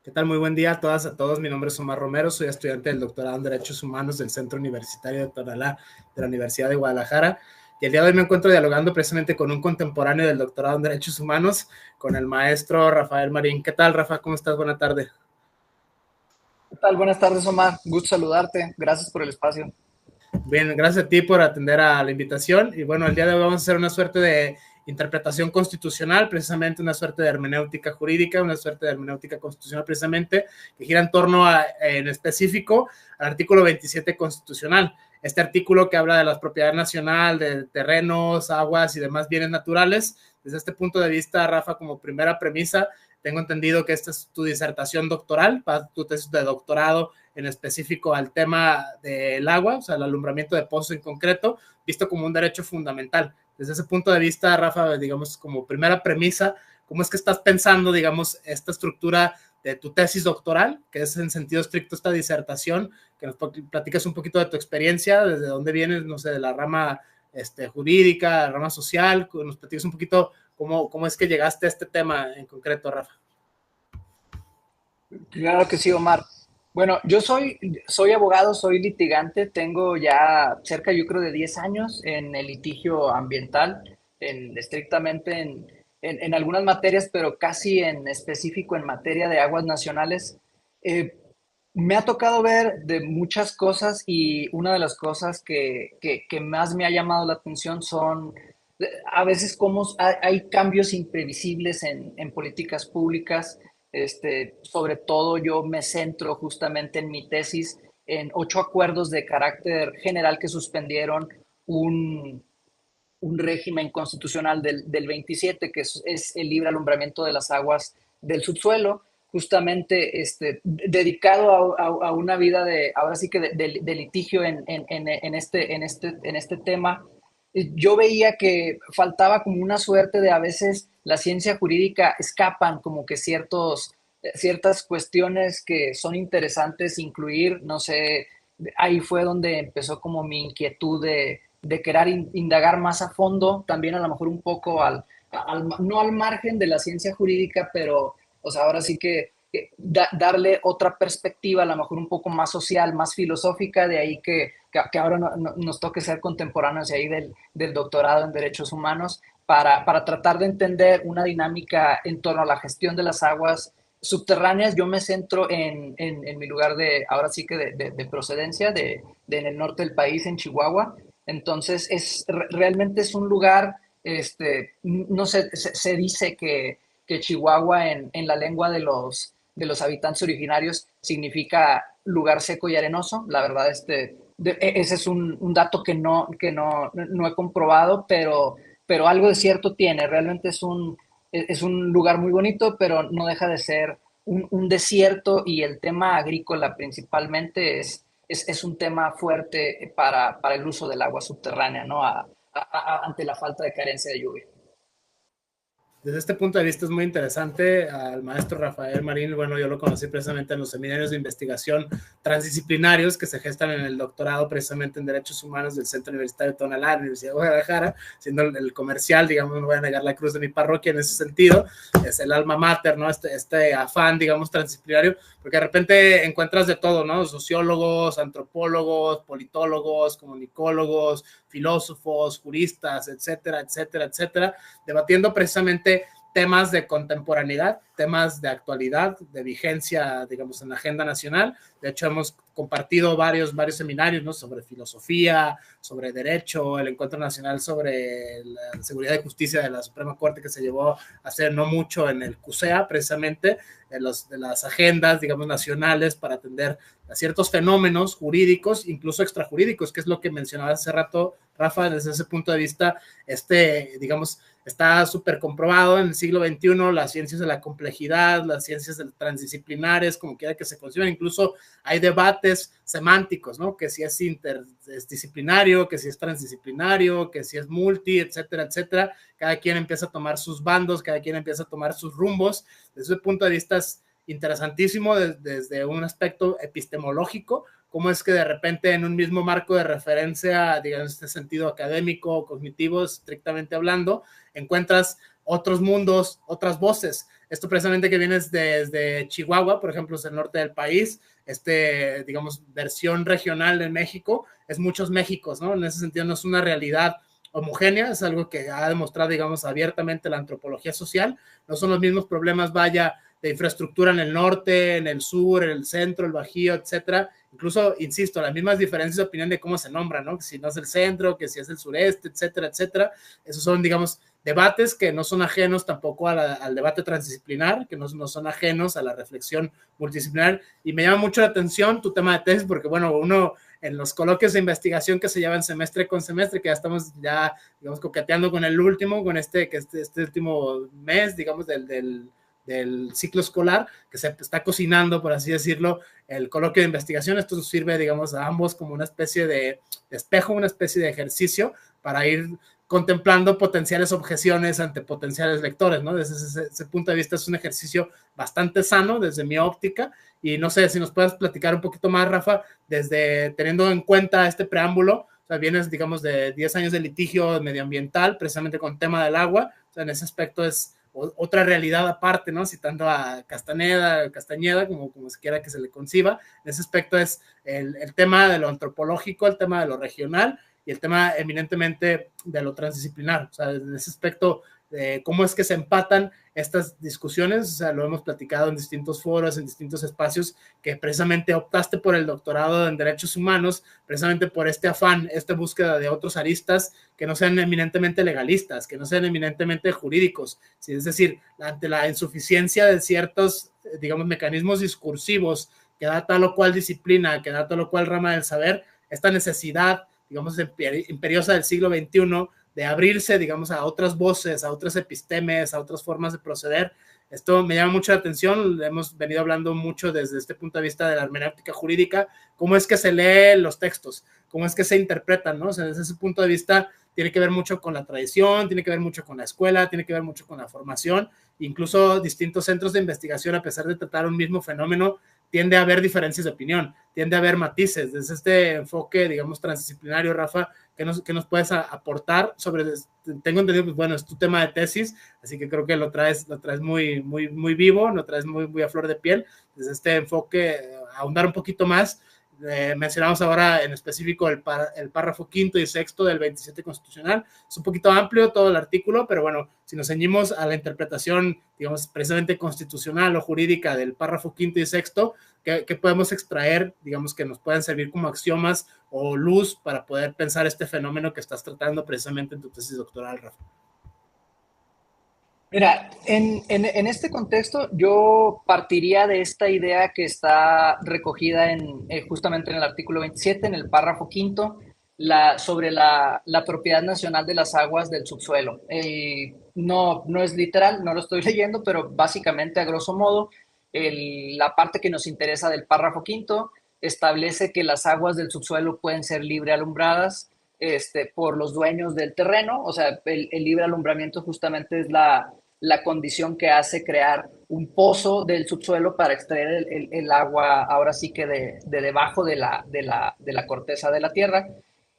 ¿Qué tal? Muy buen día a todas, a todos. Mi nombre es Omar Romero, soy estudiante del doctorado en Derechos Humanos del Centro Universitario de Tonalá de la Universidad de Guadalajara. Y el día de hoy me encuentro dialogando precisamente con un contemporáneo del doctorado en Derechos Humanos, con el maestro Rafael Marín. ¿Qué tal, Rafa? ¿Cómo estás? Buena tarde. ¿Qué tal? Buenas tardes, Omar. Gusto saludarte. Gracias por el espacio. Bien, gracias a ti por atender a la invitación. Y bueno, el día de hoy vamos a hacer una suerte de interpretación constitucional, precisamente una suerte de hermenéutica jurídica, una suerte de hermenéutica constitucional precisamente, que gira en torno en específico al artículo 27 constitucional. Este artículo que habla de la propiedad nacional, de terrenos, aguas y demás bienes naturales. Desde este punto de vista, Rafa, como primera premisa, tengo entendido que esta es tu disertación doctoral, tu tesis de doctorado en específico al tema del agua, o sea, el alumbramiento de pozos en concreto, visto como un derecho fundamental. Desde ese punto de vista, Rafa, digamos, como primera premisa, ¿cómo es que estás pensando, digamos, esta estructura de tu tesis doctoral, que es en sentido estricto esta disertación, que nos platicas un poquito de tu experiencia, desde dónde vienes, no sé, de la rama jurídica, la rama social, nos platicas un poquito cómo es que llegaste a este tema en concreto, Rafa? Claro que sí, Omar. Bueno, soy abogado, soy litigante, tengo ya cerca, yo creo, de 10 años en el litigio ambiental, estrictamente en algunas materias, pero casi en específico en materia de aguas nacionales. Eh, Me ha tocado ver de muchas cosas y una de las cosas que más me ha llamado la atención son a veces cómo hay cambios imprevisibles en políticas públicas. Sobre todo yo me centro justamente en mi tesis en 8 acuerdos de carácter general que suspendieron un, un régimen constitucional del 27, que es el libre alumbramiento de las aguas del subsuelo, justamente dedicado a una vida de, ahora sí que de litigio en este tema. Yo veía que faltaba como una suerte de a veces la ciencia jurídica escapan como que ciertas cuestiones que son interesantes incluir, no sé, ahí fue donde empezó como mi inquietud de querer indagar más a fondo, también a lo mejor un poco no al margen de la ciencia jurídica, pero o sea, ahora sí que darle otra perspectiva, a lo mejor un poco más social, más filosófica, de ahí que ahora nos toque ser contemporáneos ahí del doctorado en Derechos Humanos, para tratar de entender una dinámica en torno a la gestión de las aguas subterráneas. Yo me centro en mi lugar de, ahora sí que de procedencia, en el norte del país, en Chihuahua. Entonces, realmente es un lugar, no sé, se dice que Chihuahua en la lengua de los habitantes originarios significa lugar seco y arenoso. La verdad, ese es un dato que no he comprobado, pero algo de cierto tiene. Realmente es un lugar muy bonito, pero no deja de ser un desierto, y el tema agrícola principalmente es un tema fuerte para el uso del agua subterránea, ¿no? Ante la falta de carencia de lluvia. Desde este punto de vista es muy interesante. Al maestro Rafael Marín, bueno, yo lo conocí precisamente en los seminarios de investigación transdisciplinarios que se gestan en el doctorado precisamente en Derechos Humanos del Centro Universitario de Tonalá, la Universidad de Guadalajara, siendo el comercial, digamos, no voy a negar la cruz de mi parroquia en ese sentido, es el alma mater, ¿no? Este afán, digamos, transdisciplinario, porque de repente encuentras de todo, ¿no? Sociólogos, antropólogos, politólogos, comunicólogos, filósofos, juristas, etcétera, etcétera, etcétera, debatiendo precisamente temas de contemporaneidad, temas de actualidad, de vigencia, digamos, en la agenda nacional. De hecho, hemos compartido varios seminarios, ¿no? Sobre filosofía, sobre derecho, el Encuentro Nacional sobre la Seguridad y Justicia de la Suprema Corte, que se llevó a hacer no mucho en el CUSEA, precisamente, de las agendas, digamos, nacionales para atender a ciertos fenómenos jurídicos, incluso extrajurídicos, que es lo que mencionaba hace rato, Rafa, desde ese punto de vista, digamos, está súper comprobado en el siglo XXI, las ciencias de la complejidad, las ciencias transdisciplinares, como quiera que se conciban, incluso hay debates semánticos, ¿no? Que si es interdisciplinario, que si es transdisciplinario, que si es multi, etcétera, etcétera. Cada quien empieza a tomar sus bandos, cada quien empieza a tomar sus rumbos. Desde ese punto de vista es interesantísimo desde un aspecto epistemológico, cómo es que de repente en un mismo marco de referencia, digamos, en este sentido académico, cognitivo, estrictamente hablando, encuentras otros mundos, otras voces. Esto precisamente que viene desde Chihuahua, por ejemplo, es el norte del país, digamos, versión regional de México, es muchos Méxicos, ¿no? En ese sentido no es una realidad homogénea, es algo que ha demostrado, digamos, abiertamente la antropología social, no son los mismos problemas, vaya, de infraestructura en el norte, en el sur, en el centro, el Bajío, etcétera. Incluso, insisto, las mismas diferencias de opinión de cómo se nombra, ¿no? Que si no es el centro, que si es el sureste, etcétera, etcétera. Esos son, digamos, debates que no son ajenos tampoco al debate transdisciplinar, que no son ajenos a la reflexión multidisciplinar. Y me llama mucho la atención tu tema de tesis, porque, bueno, uno en los coloquios de investigación que se llevan semestre con semestre, que ya estamos ya, digamos, coqueteando con el último, con este último mes, digamos, del ciclo escolar, que se está cocinando, por así decirlo, el coloquio de investigación. Esto nos sirve, digamos, a ambos como una especie de espejo, una especie de ejercicio para ir contemplando potenciales objeciones ante potenciales lectores, ¿no? Desde ese punto de vista es un ejercicio bastante sano desde mi óptica, y no sé si nos puedes platicar un poquito más, Rafa, desde teniendo en cuenta este preámbulo. O sea, vienes, digamos, de 10 años de litigio medioambiental, precisamente con el tema del agua. O sea, en ese aspecto es otra realidad aparte, ¿no? Citando a Castañeda, como se quiera que se le conciba. En ese aspecto es el tema de lo antropológico, el tema de lo regional y el tema eminentemente de lo transdisciplinar. O sea, en ese aspecto, cómo es que se empatan estas discusiones. O sea, lo hemos platicado en distintos foros, en distintos espacios, que precisamente optaste por el doctorado en Derechos Humanos, precisamente por este afán, esta búsqueda de otros aristas que no sean eminentemente legalistas, que no sean eminentemente jurídicos. ¿Sí? Es decir, ante la insuficiencia de ciertos, digamos, mecanismos discursivos que da tal o cual disciplina, que da tal o cual rama del saber, esta necesidad, digamos, imperiosa del siglo XXI, de abrirse, digamos, a otras voces, a otras epistemes, a otras formas de proceder. Esto me llama mucho la atención. Hemos venido hablando mucho desde este punto de vista de la hermenéutica jurídica, cómo es que se leen los textos, cómo es que se interpretan, ¿no? O sea, desde ese punto de vista tiene que ver mucho con la tradición, tiene que ver mucho con la escuela, tiene que ver mucho con la formación. Incluso distintos centros de investigación, a pesar de tratar un mismo fenómeno, tiende a haber diferencias de opinión, tiende a haber matices. Desde este enfoque, digamos, transdisciplinario, Rafa, ¿qué nos puedes aportar sobre? Tengo entendido, pues bueno, es tu tema de tesis, así que creo que lo traes muy, muy, muy vivo, lo traes muy, muy a flor de piel. Desde este enfoque, ahondar un poquito más. Mencionamos ahora en específico el párrafo quinto y sexto del 27 constitucional. Es un poquito amplio todo el artículo, pero bueno, si nos ceñimos a la interpretación, digamos, precisamente constitucional o jurídica del párrafo quinto y sexto, ¿qué podemos extraer, digamos, que nos puedan servir como axiomas o luz para poder pensar este fenómeno que estás tratando precisamente en tu tesis doctoral, Rafa? Mira, en este contexto yo partiría de esta idea que está recogida justamente en el artículo 27, en el párrafo quinto, sobre la propiedad nacional de las aguas del subsuelo. No es literal, no lo estoy leyendo, pero básicamente a grosso modo, la parte que nos interesa del párrafo quinto establece que las aguas del subsuelo pueden ser libre alumbradas por los dueños del terreno. O sea, el libre alumbramiento justamente es la condición que hace crear un pozo del subsuelo para extraer el agua, ahora sí que de debajo de la corteza de la tierra.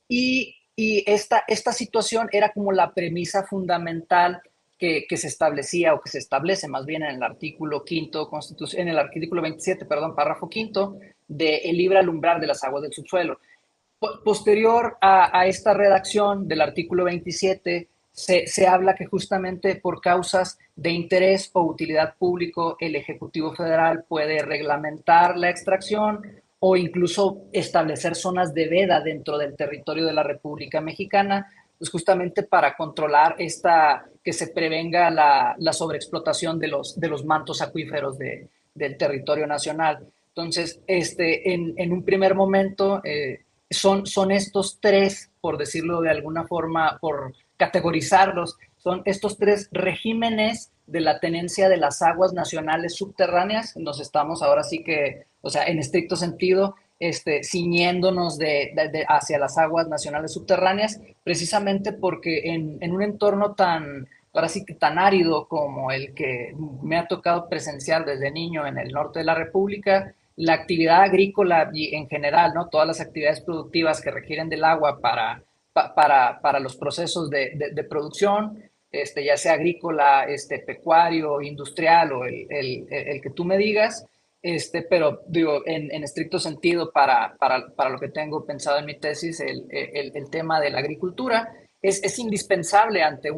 Y esta situación era como la premisa fundamental que se establecía, o que se establece más bien en el artículo quinto, en el artículo 27, perdón, párrafo quinto, del libre alumbrar de las aguas del subsuelo. Posterior a esta redacción del artículo 27, se habla que justamente por causas de interés o utilidad público, el Ejecutivo Federal puede reglamentar la extracción o incluso establecer zonas de veda dentro del territorio de la República Mexicana, pues justamente para controlar que se prevenga la sobreexplotación de los mantos acuíferos del territorio nacional. Entonces, en un primer momento, son estos tres, por decirlo de alguna forma, por categorizarlos, son estos tres regímenes de la tenencia de las aguas nacionales subterráneas. Nos estamos ahora sí que, o sea, en estricto sentido, ciñéndonos hacia las aguas nacionales subterráneas, precisamente porque en un entorno ahora sí que tan árido como el que me ha tocado presenciar desde niño en el norte de la República, la actividad agrícola y en general, ¿no? Todas las actividades productivas que requieren del agua para los procesos de producción, ya sea agrícola, pecuario, industrial o el que tú me digas, pero digo, en estricto sentido, para lo que tengo pensado en mi tesis, el tema de la agricultura es indispensable ante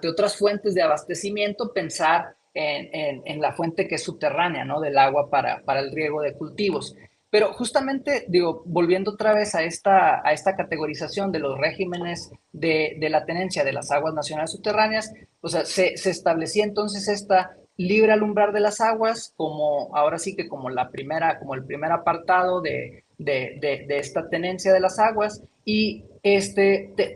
otras fuentes de abastecimiento, pensar en la fuente que es subterránea, ¿no? Del agua para el riego de cultivos. Pero justamente, digo, volviendo otra vez a esta categorización de los regímenes de la tenencia de las aguas nacionales subterráneas, o sea, se establecía entonces esta libre alumbrar de las aguas como, ahora sí que como como el primer apartado de esta tenencia de las aguas, y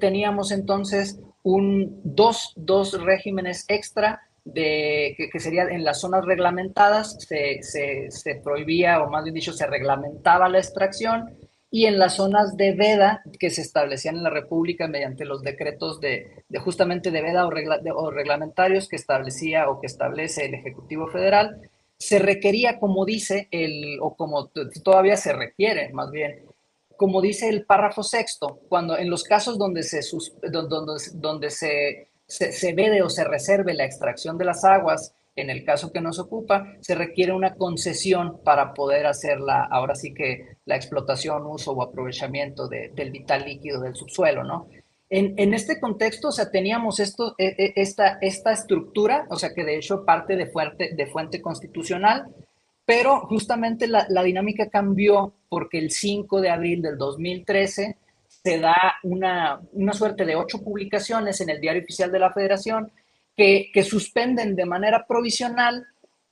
teníamos entonces dos regímenes extra que sería en las zonas reglamentadas, se prohibía, o más bien dicho, se reglamentaba la extracción, y en las zonas de veda que se establecían en la República mediante los decretos justamente de veda o reglamentarios que establecía o que establece el Ejecutivo Federal, se requería, como dice, o como todavía se requiere, más bien, como dice el párrafo sexto, cuando en los casos donde se vede o se reserve la extracción de las aguas, en el caso que nos ocupa, se requiere una concesión para poder hacer ahora sí que la explotación, uso o aprovechamiento del vital líquido del subsuelo, ¿no? En este contexto, o sea, teníamos esta estructura, o sea, que de hecho parte de fuente constitucional, pero justamente la dinámica cambió porque el 5 de abril del 2013 se da una suerte de 8 publicaciones en el Diario Oficial de la Federación que suspenden de manera provisional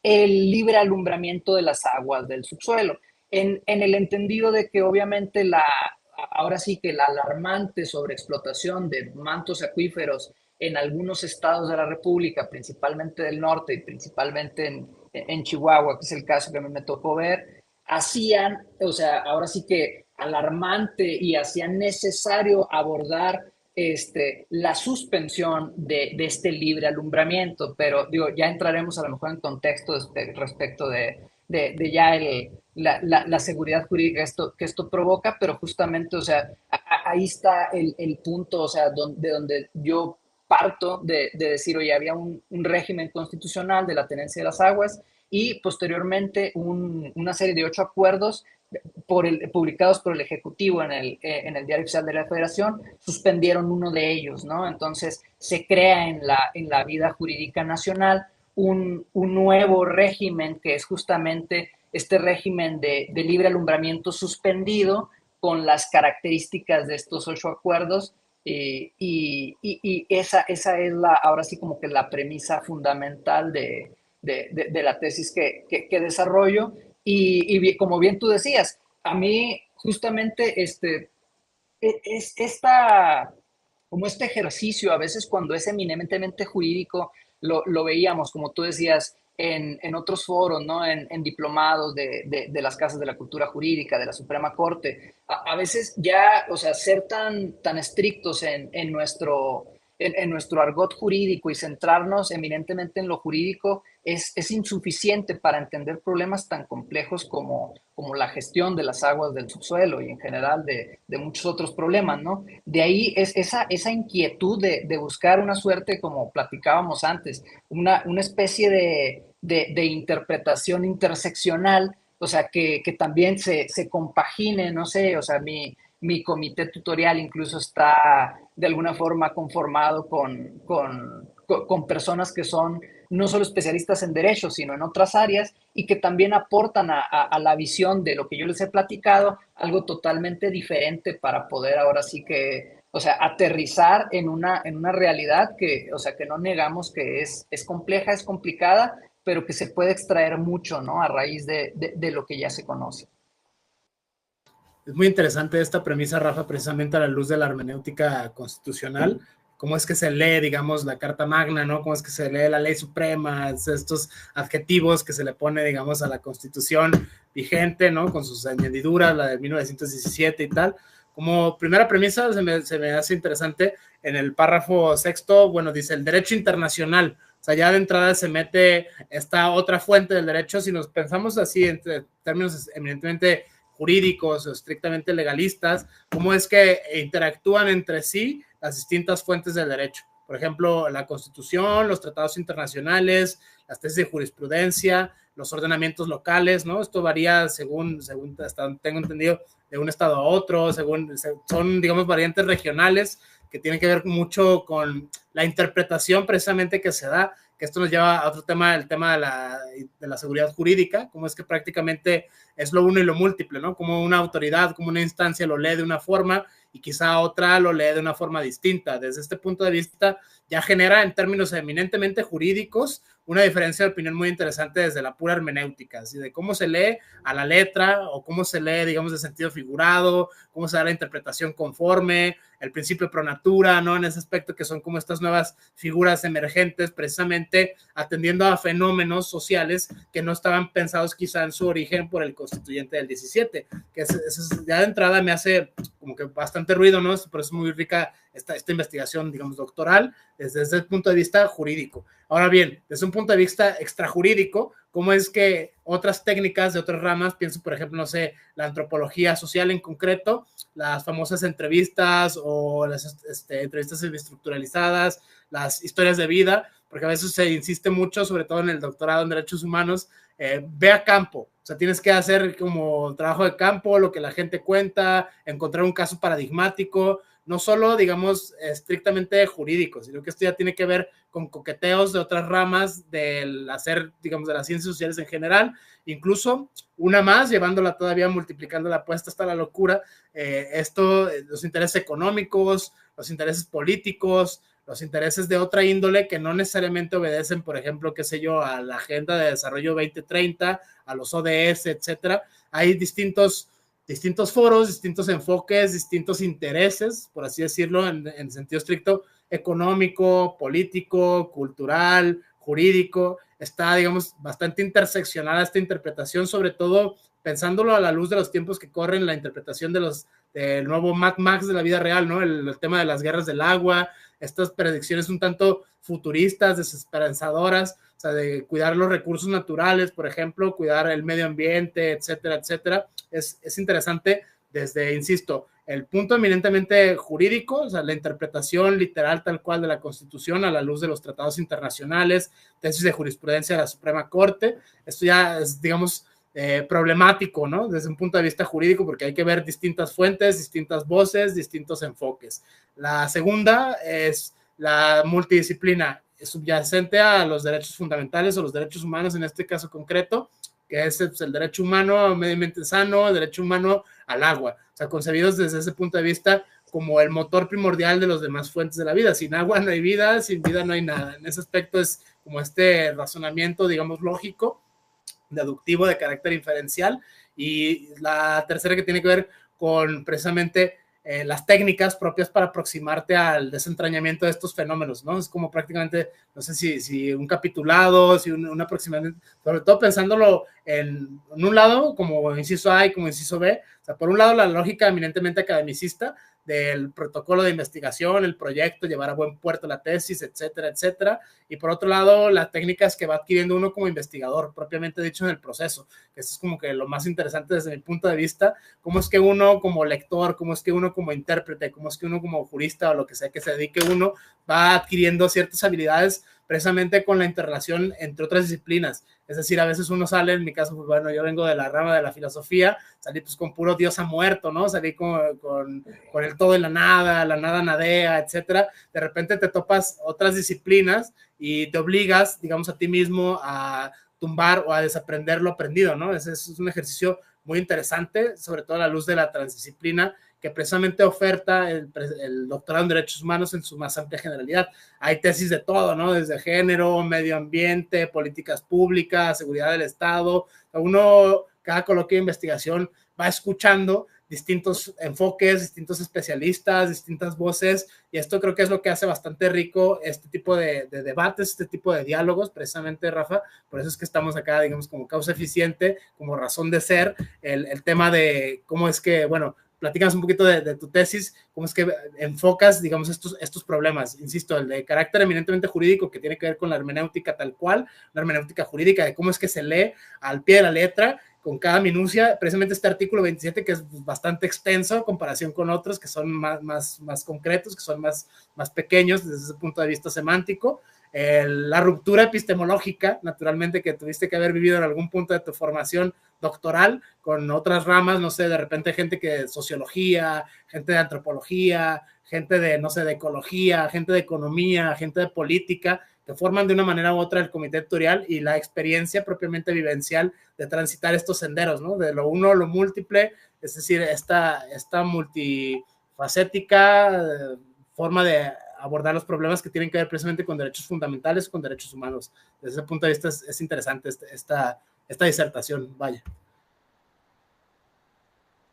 el libre alumbramiento de las aguas del subsuelo, en el entendido de que obviamente ahora sí que la alarmante sobreexplotación de mantos acuíferos en algunos estados de la República, principalmente del norte y principalmente en Chihuahua, que es el caso que a mí me tocó ver, hacían, o sea, ahora sí que alarmante y hacían necesario abordar la suspensión de este libre alumbramiento, pero digo, ya entraremos a lo mejor en contexto respecto de ya la seguridad jurídica que esto provoca, pero justamente, o sea, ahí está el punto, o sea, de donde yo parto de decir, oye, había un régimen constitucional de la tenencia de las aguas y posteriormente una serie de 8 acuerdos publicados por el Ejecutivo en el Diario Oficial de la Federación, suspendieron uno de ellos, ¿no? Entonces se crea en la vida jurídica nacional un nuevo régimen que es justamente este régimen de libre alumbramiento suspendido con las características de estos 8 acuerdos, y esa es ahora sí como que la premisa fundamental de la tesis que desarrollo. Y como bien tú decías, a mí justamente es como este ejercicio, a veces cuando es eminentemente jurídico, lo veíamos, como tú decías, en otros foros, ¿no? En diplomados de las casas de la cultura jurídica, de la Suprema Corte. A veces ya, o sea, ser tan estrictos en nuestro argot jurídico y centrarnos eminentemente en lo jurídico es insuficiente para entender problemas tan complejos como la gestión de las aguas del subsuelo y en general de muchos otros problemas, ¿no? De ahí es esa inquietud de buscar una suerte, como platicábamos antes, una especie de interpretación interseccional, o sea, que también se compagine, no sé, o sea, mi comité tutorial incluso está de alguna forma conformado con personas que son no solo especialistas en derecho, sino en otras áreas y que también aportan a la visión de lo que yo les he platicado, algo totalmente diferente para poder ahora sí que, o sea, aterrizar en una realidad que, o sea, que no negamos que es compleja, es complicada, pero que se puede extraer mucho, ¿no? A raíz de lo que ya se conoce. Es muy interesante esta premisa, Rafa, precisamente a la luz de la hermenéutica constitucional. Cómo es que se lee, digamos, la Carta Magna, ¿no? Cómo es que se lee la Ley Suprema, estos adjetivos que se le pone, digamos, a la Constitución vigente, ¿no? Con sus añadiduras, la de 1917 y tal. Como primera premisa se me hace interesante en el párrafo sexto, bueno, dice el derecho internacional. O sea, ya de entrada se mete esta otra fuente del derecho. Si nos pensamos así en términos eminentemente jurídicos o estrictamente legalistas, cómo es que interactúan entre sí las distintas fuentes del derecho. por ejemplo, la Constitución, los tratados internacionales, las tesis de jurisprudencia, los ordenamientos locales, ¿no? Esto varía según hasta tengo entendido, de un estado a otro, son, digamos, variantes regionales que tienen que ver mucho con la interpretación precisamente que se da, que esto nos lleva a otro tema, el tema de la seguridad jurídica, cómo es que prácticamente es lo uno y lo múltiple, ¿no? Como una autoridad, como una instancia lo lee de una forma y quizá otra lo lee de una forma distinta. Desde este punto de vista ya genera en términos eminentemente jurídicos una diferencia de opinión muy interesante desde la pura hermenéutica, así de cómo se lee a la letra o cómo se lee, digamos, de sentido figurado, cómo se da la interpretación conforme, el principio pro natura, ¿no? En ese aspecto que son como estas nuevas figuras emergentes, precisamente atendiendo a fenómenos sociales que no estaban pensados quizá en su origen por el constituyente del 17, que ya de entrada me hace como que bastante ruido, ¿no? Por eso es muy rica esta investigación, digamos, doctoral, desde el punto de vista jurídico. Ahora bien, desde un punto de vista extrajurídico, ¿cómo es que otras técnicas de otras ramas, pienso por ejemplo, no sé, la antropología social en concreto, las famosas entrevistas o las entrevistas semiestructuralizadas, las historias de vida, porque a veces se insiste mucho, sobre todo en el doctorado en derechos humanos, ve a campo, o sea, tienes que hacer como trabajo de campo, lo que la gente cuenta, encontrar un caso paradigmático, no solo, digamos, estrictamente jurídico, sino que esto ya tiene que ver con coqueteos de otras ramas del hacer, digamos, de las ciencias sociales en general, incluso una más, llevándola todavía, multiplicando la apuesta hasta la locura, los intereses económicos, los intereses políticos, los intereses de otra índole que no necesariamente obedecen, por ejemplo, qué sé yo, a la Agenda de Desarrollo 2030, a los ODS, etcétera. Hay distintos foros, distintos enfoques, distintos intereses, por así decirlo, en sentido estricto, económico, político, cultural, jurídico. Está, digamos, bastante interseccionada esta interpretación, sobre todo pensándolo a la luz de los tiempos que corren, la interpretación del nuevo Mad Max de la vida real, ¿no? El tema de las guerras del agua, estas predicciones un tanto futuristas, desesperanzadoras, o sea, de cuidar los recursos naturales, por ejemplo, cuidar el medio ambiente, etcétera, etcétera. Es interesante desde, insisto, el punto eminentemente jurídico, o sea, la interpretación literal tal cual de la Constitución a la luz de los tratados internacionales, tesis de jurisprudencia de la Suprema Corte. Esto ya es, digamos, problemático, ¿no? Desde un punto de vista jurídico, porque hay que ver distintas fuentes, distintas voces, distintos enfoques. La segunda es la multidisciplina subyacente a los derechos fundamentales o los derechos humanos en este caso concreto, que es el derecho humano a un medio ambiente sano, el derecho humano al agua, o sea, concebidos desde ese punto de vista como el motor primordial de las demás fuentes de la vida. Sin agua no hay vida, sin vida no hay nada. En ese aspecto es como este razonamiento, digamos, lógico, deductivo de carácter inferencial. Y la tercera que tiene que ver con precisamente las técnicas propias para aproximarte al desentrañamiento de estos fenómenos, ¿no? Es como prácticamente, no sé si un capitulado, si un aproximamiento, sobre todo pensándolo en un lado, como inciso A y como inciso B, o sea, por un lado la lógica eminentemente academicista del protocolo de investigación, el proyecto, llevar a buen puerto la tesis, etcétera, etcétera, y por otro lado las técnicas que va adquiriendo uno como investigador, propiamente dicho en el proceso, que eso es como que lo más interesante desde mi punto de vista, cómo es que uno como lector, cómo es que uno como intérprete, cómo es que uno como jurista o lo que sea que se dedique uno, va adquiriendo ciertas habilidades precisamente con la interrelación entre otras disciplinas. Es decir, a veces uno sale, en mi caso, pues bueno, yo vengo de la rama de la filosofía, salí pues con puro Dios ha muerto, ¿no? Salí con el todo y la nada nadea, etcétera. De repente te topas otras disciplinas y te obligas, digamos, a ti mismo a tumbar o a desaprender lo aprendido, ¿no? Ese es un ejercicio muy interesante, sobre todo a la luz de la transdisciplina que precisamente oferta el doctorado en Derechos Humanos en su más amplia generalidad. Hay tesis de todo, ¿no? Desde género, medio ambiente, políticas públicas, seguridad del Estado. Uno, cada coloquio de investigación va escuchando distintos enfoques, distintos especialistas, distintas voces, y esto creo que es lo que hace bastante rico este tipo de debates, este tipo de diálogos, precisamente, Rafa, por eso es que estamos acá, digamos, como causa eficiente, como razón de ser, el tema de cómo es que, bueno, platícanos un poquito de tu tesis, cómo es que enfocas, digamos, estos problemas, insisto, el de carácter eminentemente jurídico que tiene que ver con la hermenéutica tal cual, la hermenéutica jurídica, de cómo es que se lee al pie de la letra, con cada minucia, precisamente este artículo 27 que es bastante extenso en comparación con otros que son más concretos, que son más pequeños desde ese punto de vista semántico. La ruptura epistemológica, naturalmente, que tuviste que haber vivido en algún punto de tu formación doctoral con otras ramas, no sé, de repente gente que de sociología, gente de antropología, gente de, no sé, de ecología, gente de economía, gente de política, que forman de una manera u otra el comité editorial y la experiencia propiamente vivencial de transitar estos senderos, ¿no? De lo uno a lo múltiple, es decir, esta multifacética forma de abordar los problemas que tienen que ver precisamente con derechos fundamentales, con derechos humanos. Desde ese punto de vista es interesante esta disertación, vaya.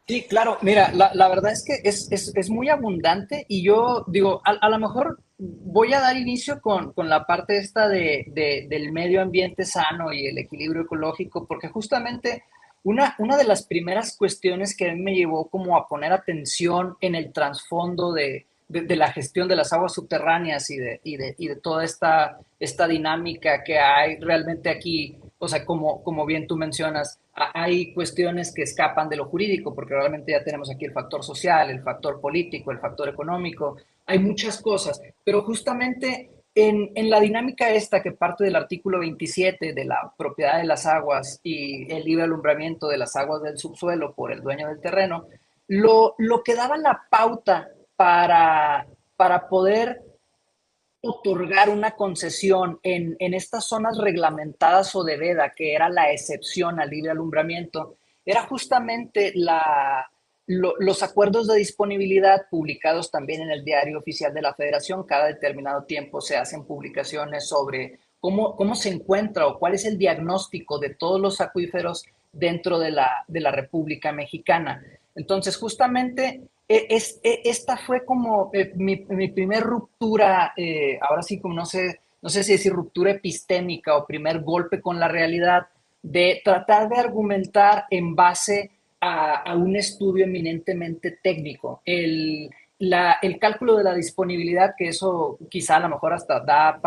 Sí, claro, mira, la verdad es que es muy abundante y yo digo, a lo mejor voy a dar inicio con la parte esta del medio ambiente sano y el equilibrio ecológico, porque justamente una de las primeras cuestiones que a mí me llevó como a poner atención en el trasfondo de la gestión de las aguas subterráneas y de toda esta dinámica que hay realmente aquí, o sea, como bien tú mencionas, hay cuestiones que escapan de lo jurídico, porque realmente ya tenemos aquí el factor social, el factor político, el factor económico, hay muchas cosas, pero justamente en la dinámica esta que parte del artículo 27 de la propiedad de las aguas y el libre alumbramiento de las aguas del subsuelo por el dueño del terreno, lo que daba la pauta para poder otorgar una concesión en estas zonas reglamentadas o de veda, que era la excepción al libre alumbramiento, era justamente los acuerdos de disponibilidad publicados también en el Diario Oficial de la Federación. Cada determinado tiempo se hacen publicaciones sobre cómo se encuentra o cuál es el diagnóstico de todos los acuíferos dentro de la República Mexicana. Entonces, justamente esta fue como mi primer ruptura, ahora sí como no sé si decir ruptura epistémica o primer golpe con la realidad, de tratar de argumentar en base a un estudio eminentemente técnico. El cálculo de la disponibilidad, que eso quizá a lo mejor hasta da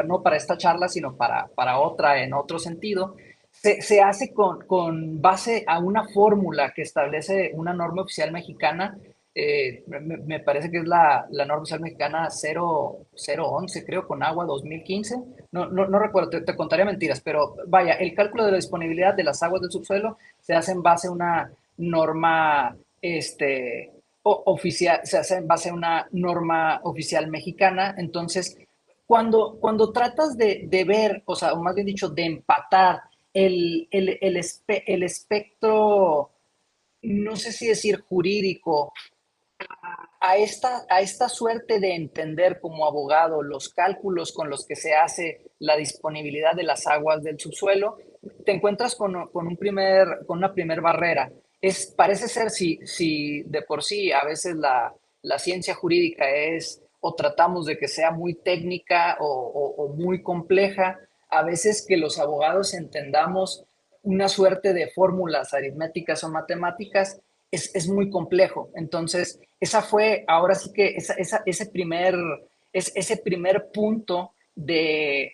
no para esta charla, sino para otra en otro sentido, se hace con base a una fórmula que establece una norma oficial mexicana. Me parece que es la norma oficial mexicana 011, creo, con agua 2015. No recuerdo, te contaría mentiras, pero vaya, el cálculo de la disponibilidad de las aguas del subsuelo se hace en base a una norma oficial, se hace en base a una norma oficial mexicana. Entonces, cuando tratas de ver, o sea, o más bien dicho, de empatar el espectro, no sé si decir jurídico, a esta suerte de entender como abogado los cálculos con los que se hace la disponibilidad de las aguas del subsuelo, te encuentras con una primer barrera. Parece ser, si de por sí a veces la ciencia jurídica es o tratamos de que sea muy técnica o muy compleja, a veces que los abogados entendamos una suerte de fórmulas aritméticas o matemáticas es muy complejo. Entonces, esa fue, ahora sí que ese primer punto de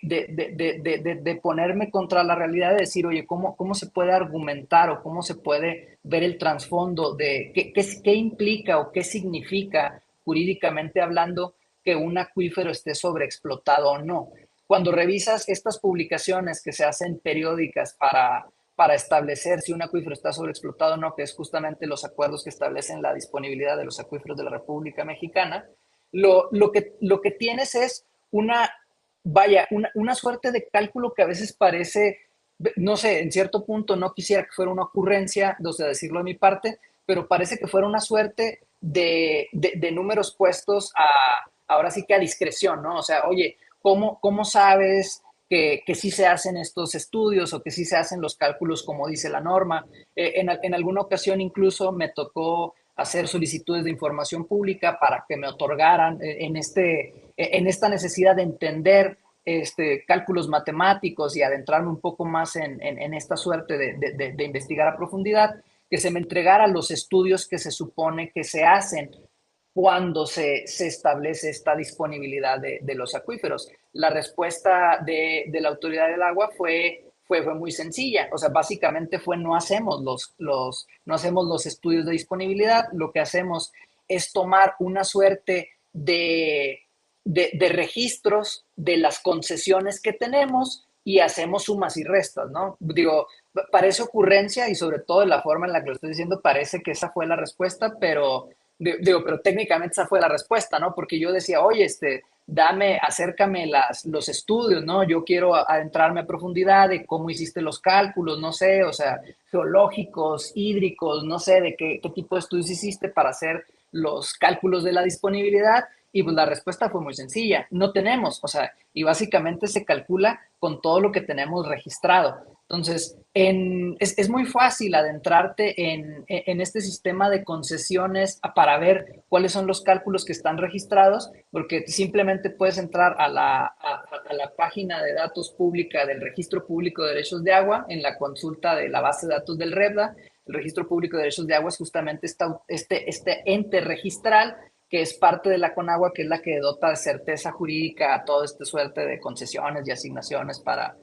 ponerme contra la realidad, de decir, oye, ¿cómo se puede argumentar o cómo se puede ver el trasfondo de qué implica o qué significa jurídicamente hablando que un acuífero esté sobreexplotado o no? Cuando revisas estas publicaciones que se hacen periódicas para establecer si un acuífero está sobreexplotado o no, que es justamente los acuerdos que establecen la disponibilidad de los acuíferos de la República Mexicana, lo que tienes es una suerte de cálculo que a veces parece, no sé, en cierto punto no quisiera que fuera una ocurrencia, o sea, decirlo de mi parte, pero parece que fuera una suerte de números puestos ahora sí que a discreción, ¿no? O sea, oye, ¿cómo sabes que sí se hacen estos estudios o que sí se hacen los cálculos como dice la norma? En alguna ocasión incluso me tocó hacer solicitudes de información pública para que me otorgaran en esta necesidad de entender cálculos matemáticos y adentrarme un poco más en esta suerte de investigar a profundidad, que se me entregara los estudios que se supone que se hacen cuando se establece esta disponibilidad de los acuíferos. La respuesta de la Autoridad del Agua fue muy sencilla. O sea, básicamente fue no hacemos no hacemos los estudios de disponibilidad, lo que hacemos es tomar una suerte de registros de las concesiones que tenemos y hacemos sumas y restas, ¿no? Digo, parece ocurrencia y sobre todo de la forma en la que lo estoy diciendo parece que esa fue la respuesta, pero digo, pero técnicamente esa fue la respuesta, ¿no? Porque yo decía, oye, acércame los estudios, ¿no? Yo quiero adentrarme a profundidad de cómo hiciste los cálculos, no sé, o sea, geológicos, hídricos, no sé, de qué tipo de estudios hiciste para hacer los cálculos de la disponibilidad. Y pues la respuesta fue muy sencilla, no tenemos, o sea, y básicamente se calcula con todo lo que tenemos registrado. Entonces, es muy fácil adentrarte en este sistema de concesiones para ver cuáles son los cálculos que están registrados, porque simplemente puedes entrar a la página de datos pública del Registro Público de Derechos de Agua en la consulta de la base de datos del REBDA. El Registro Público de Derechos de Agua es justamente este ente registral que es parte de la CONAGUA, que es la que dota de certeza jurídica a toda esta suerte de concesiones y asignaciones para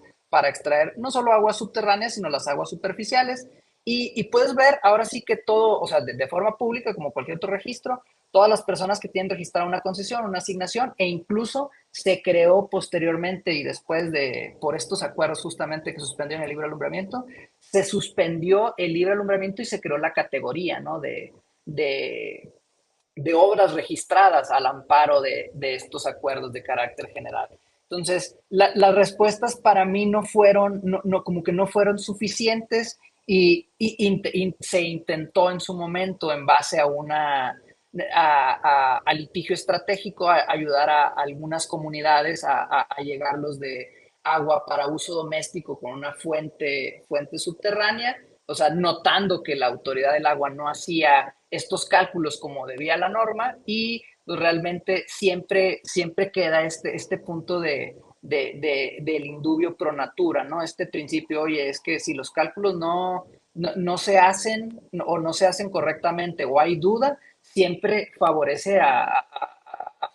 extraer no solo aguas subterráneas, sino las aguas superficiales. Y puedes ver ahora sí que todo, o sea, de forma pública, como cualquier otro registro, todas las personas que tienen registrada una concesión, una asignación, e incluso se creó posteriormente y después por estos acuerdos justamente que suspendieron el libre alumbramiento, se suspendió el libre alumbramiento y se creó la categoría, ¿no? De, de obras registradas al amparo de estos acuerdos de carácter general. Entonces, las respuestas para mí no fueron, como que no fueron suficientes y se intentó en su momento en base a litigio estratégico, a ayudar a algunas comunidades a llegarlos de agua para uso doméstico con una fuente subterránea, o sea, notando que la autoridad del agua no hacía estos cálculos como debía la norma y pues, realmente siempre queda este punto del indubio pro natura, ¿no? Este principio, oye, es que si los cálculos no se hacen o no se hacen correctamente o hay duda, siempre favorece a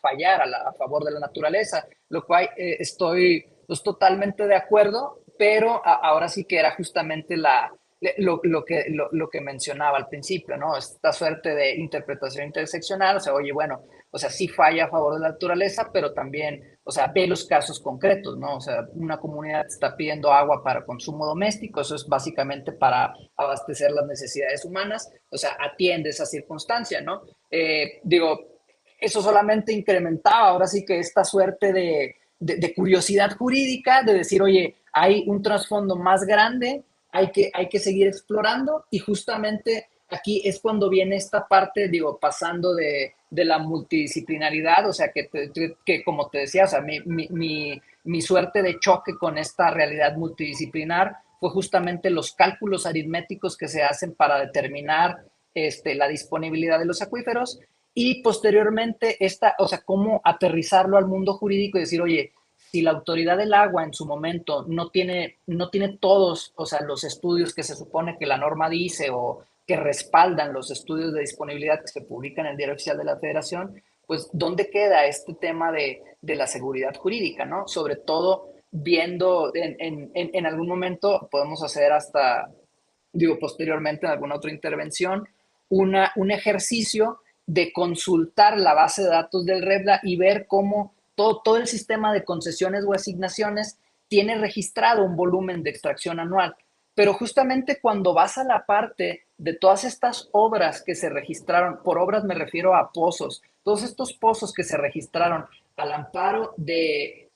fallar a favor de la naturaleza, lo cual estoy pues, totalmente de acuerdo, pero ahora sí que era justamente lo que mencionaba al principio, ¿no? Esta suerte de interpretación interseccional, o sea, oye, bueno, o sea, sí falla a favor de la naturaleza, pero también, o sea, ve los casos concretos, ¿no? O sea, una comunidad está pidiendo agua para consumo doméstico, eso es básicamente para abastecer las necesidades humanas, o sea, atiende esa circunstancia, ¿no? Digo, eso solamente incrementaba ahora sí que esta suerte de curiosidad jurídica, de decir, oye, hay un trasfondo más grande, hay que seguir explorando y justamente aquí es cuando viene esta parte, digo, pasando de la multidisciplinaridad, o sea, que como te decía, o sea, mi suerte de choque con esta realidad multidisciplinar fue justamente los cálculos aritméticos que se hacen para determinar la disponibilidad de los acuíferos y posteriormente o sea, cómo aterrizarlo al mundo jurídico y decir, oye, si la autoridad del agua en su momento no tiene todos, o sea, los estudios que se supone que la norma dice o que respaldan los estudios de disponibilidad que se publican en el Diario Oficial de la Federación, pues, ¿dónde queda este tema de la seguridad jurídica, ¿no? Sobre todo viendo en algún momento, podemos hacer hasta, digo, posteriormente en alguna otra intervención, un ejercicio de consultar la base de datos del REBDA y ver cómo todo el sistema de concesiones o asignaciones tiene registrado un volumen de extracción anual. Pero justamente cuando vas a la parte de todas estas obras que se registraron, por obras me refiero a pozos, todos estos pozos que se registraron al amparo de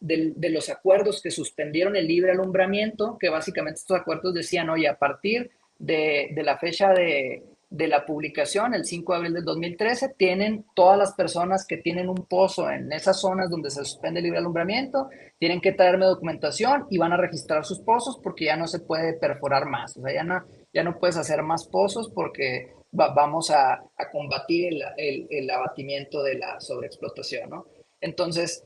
los acuerdos que suspendieron el libre alumbramiento, que básicamente estos acuerdos decían, oye, a partir de la fecha de la publicación, el 5 de abril del 2013, tienen todas las personas que tienen un pozo en esas zonas donde se suspende el libre alumbramiento, tienen que traerme documentación y van a registrar sus pozos porque ya no se puede perforar más, o sea, ya no puedes hacer más pozos porque vamos a combatir el abatimiento de la sobreexplotación, ¿no? Entonces,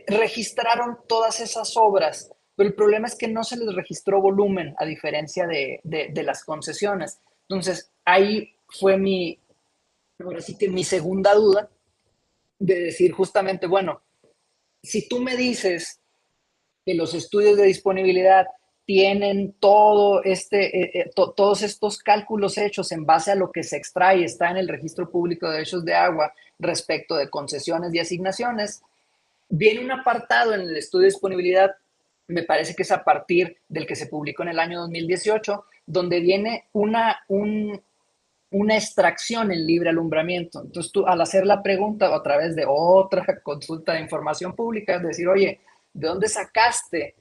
registraron todas esas obras, pero el problema es que no se les registró volumen a diferencia de las concesiones. Entonces, ahí fue ahora sí que mi segunda duda de decir justamente, bueno, si tú me dices que los estudios de disponibilidad tienen todos estos cálculos hechos en base a lo que se extrae, está en el registro público de derechos de agua respecto de concesiones y asignaciones. Viene un apartado en el estudio de disponibilidad, me parece que es a partir del que se publicó en el año 2018, donde viene una extracción en libre alumbramiento. Entonces tú, al hacer la pregunta a través de otra consulta de información pública, es decir, oye, ¿de dónde sacaste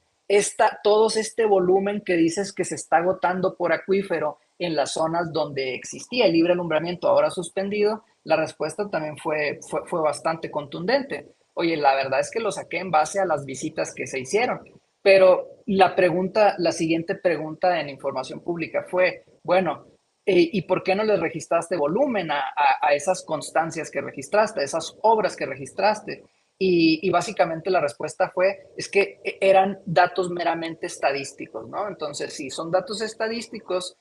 todo este volumen que dices que se está agotando por acuífero en las zonas donde existía el libre alumbramiento, ahora suspendido? La respuesta también fue bastante contundente. Oye, la verdad es que lo saqué en base a las visitas que se hicieron. Pero la siguiente pregunta en información pública fue, bueno, ¿y por qué no les registraste volumen a esas constancias que registraste, a esas obras que registraste? Y básicamente la respuesta fue, es que eran datos meramente estadísticos, ¿no? Entonces, si son datos estadísticos,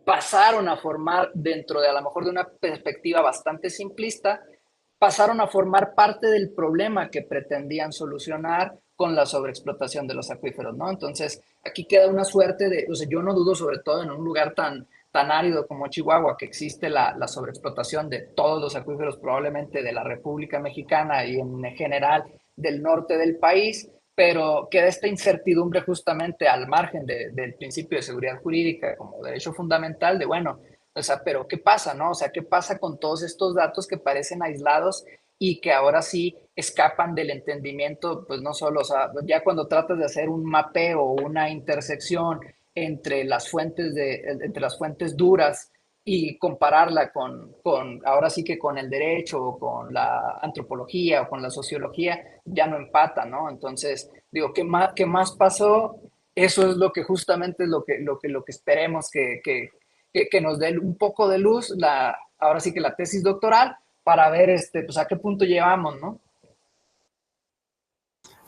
pasaron a formar, dentro de a lo mejor de una perspectiva bastante simplista, pasaron a formar parte del problema que pretendían solucionar con la sobreexplotación de los acuíferos, ¿no? Entonces, aquí queda una suerte de, o sea, yo no dudo, sobre todo en un lugar tan árido como Chihuahua, que existe la sobreexplotación de todos los acuíferos probablemente de la República Mexicana y en general del norte del país, pero queda esta incertidumbre justamente al margen del principio de seguridad jurídica como derecho fundamental de, bueno, o sea, pero ¿qué pasa, no? O sea, ¿qué pasa con todos estos datos que parecen aislados y que ahora sí escapan del entendimiento? Pues no solo, o sea, ya cuando tratas de hacer un mapeo o una intersección entre entre las fuentes duras y compararla ahora sí que con el derecho o con la antropología o con la sociología, ya no empata, ¿no? Entonces, digo, qué más pasó? Eso es lo que justamente es lo que esperemos que nos dé un poco de luz, ahora sí que la tesis doctoral, para ver pues a qué punto llevamos, ¿no?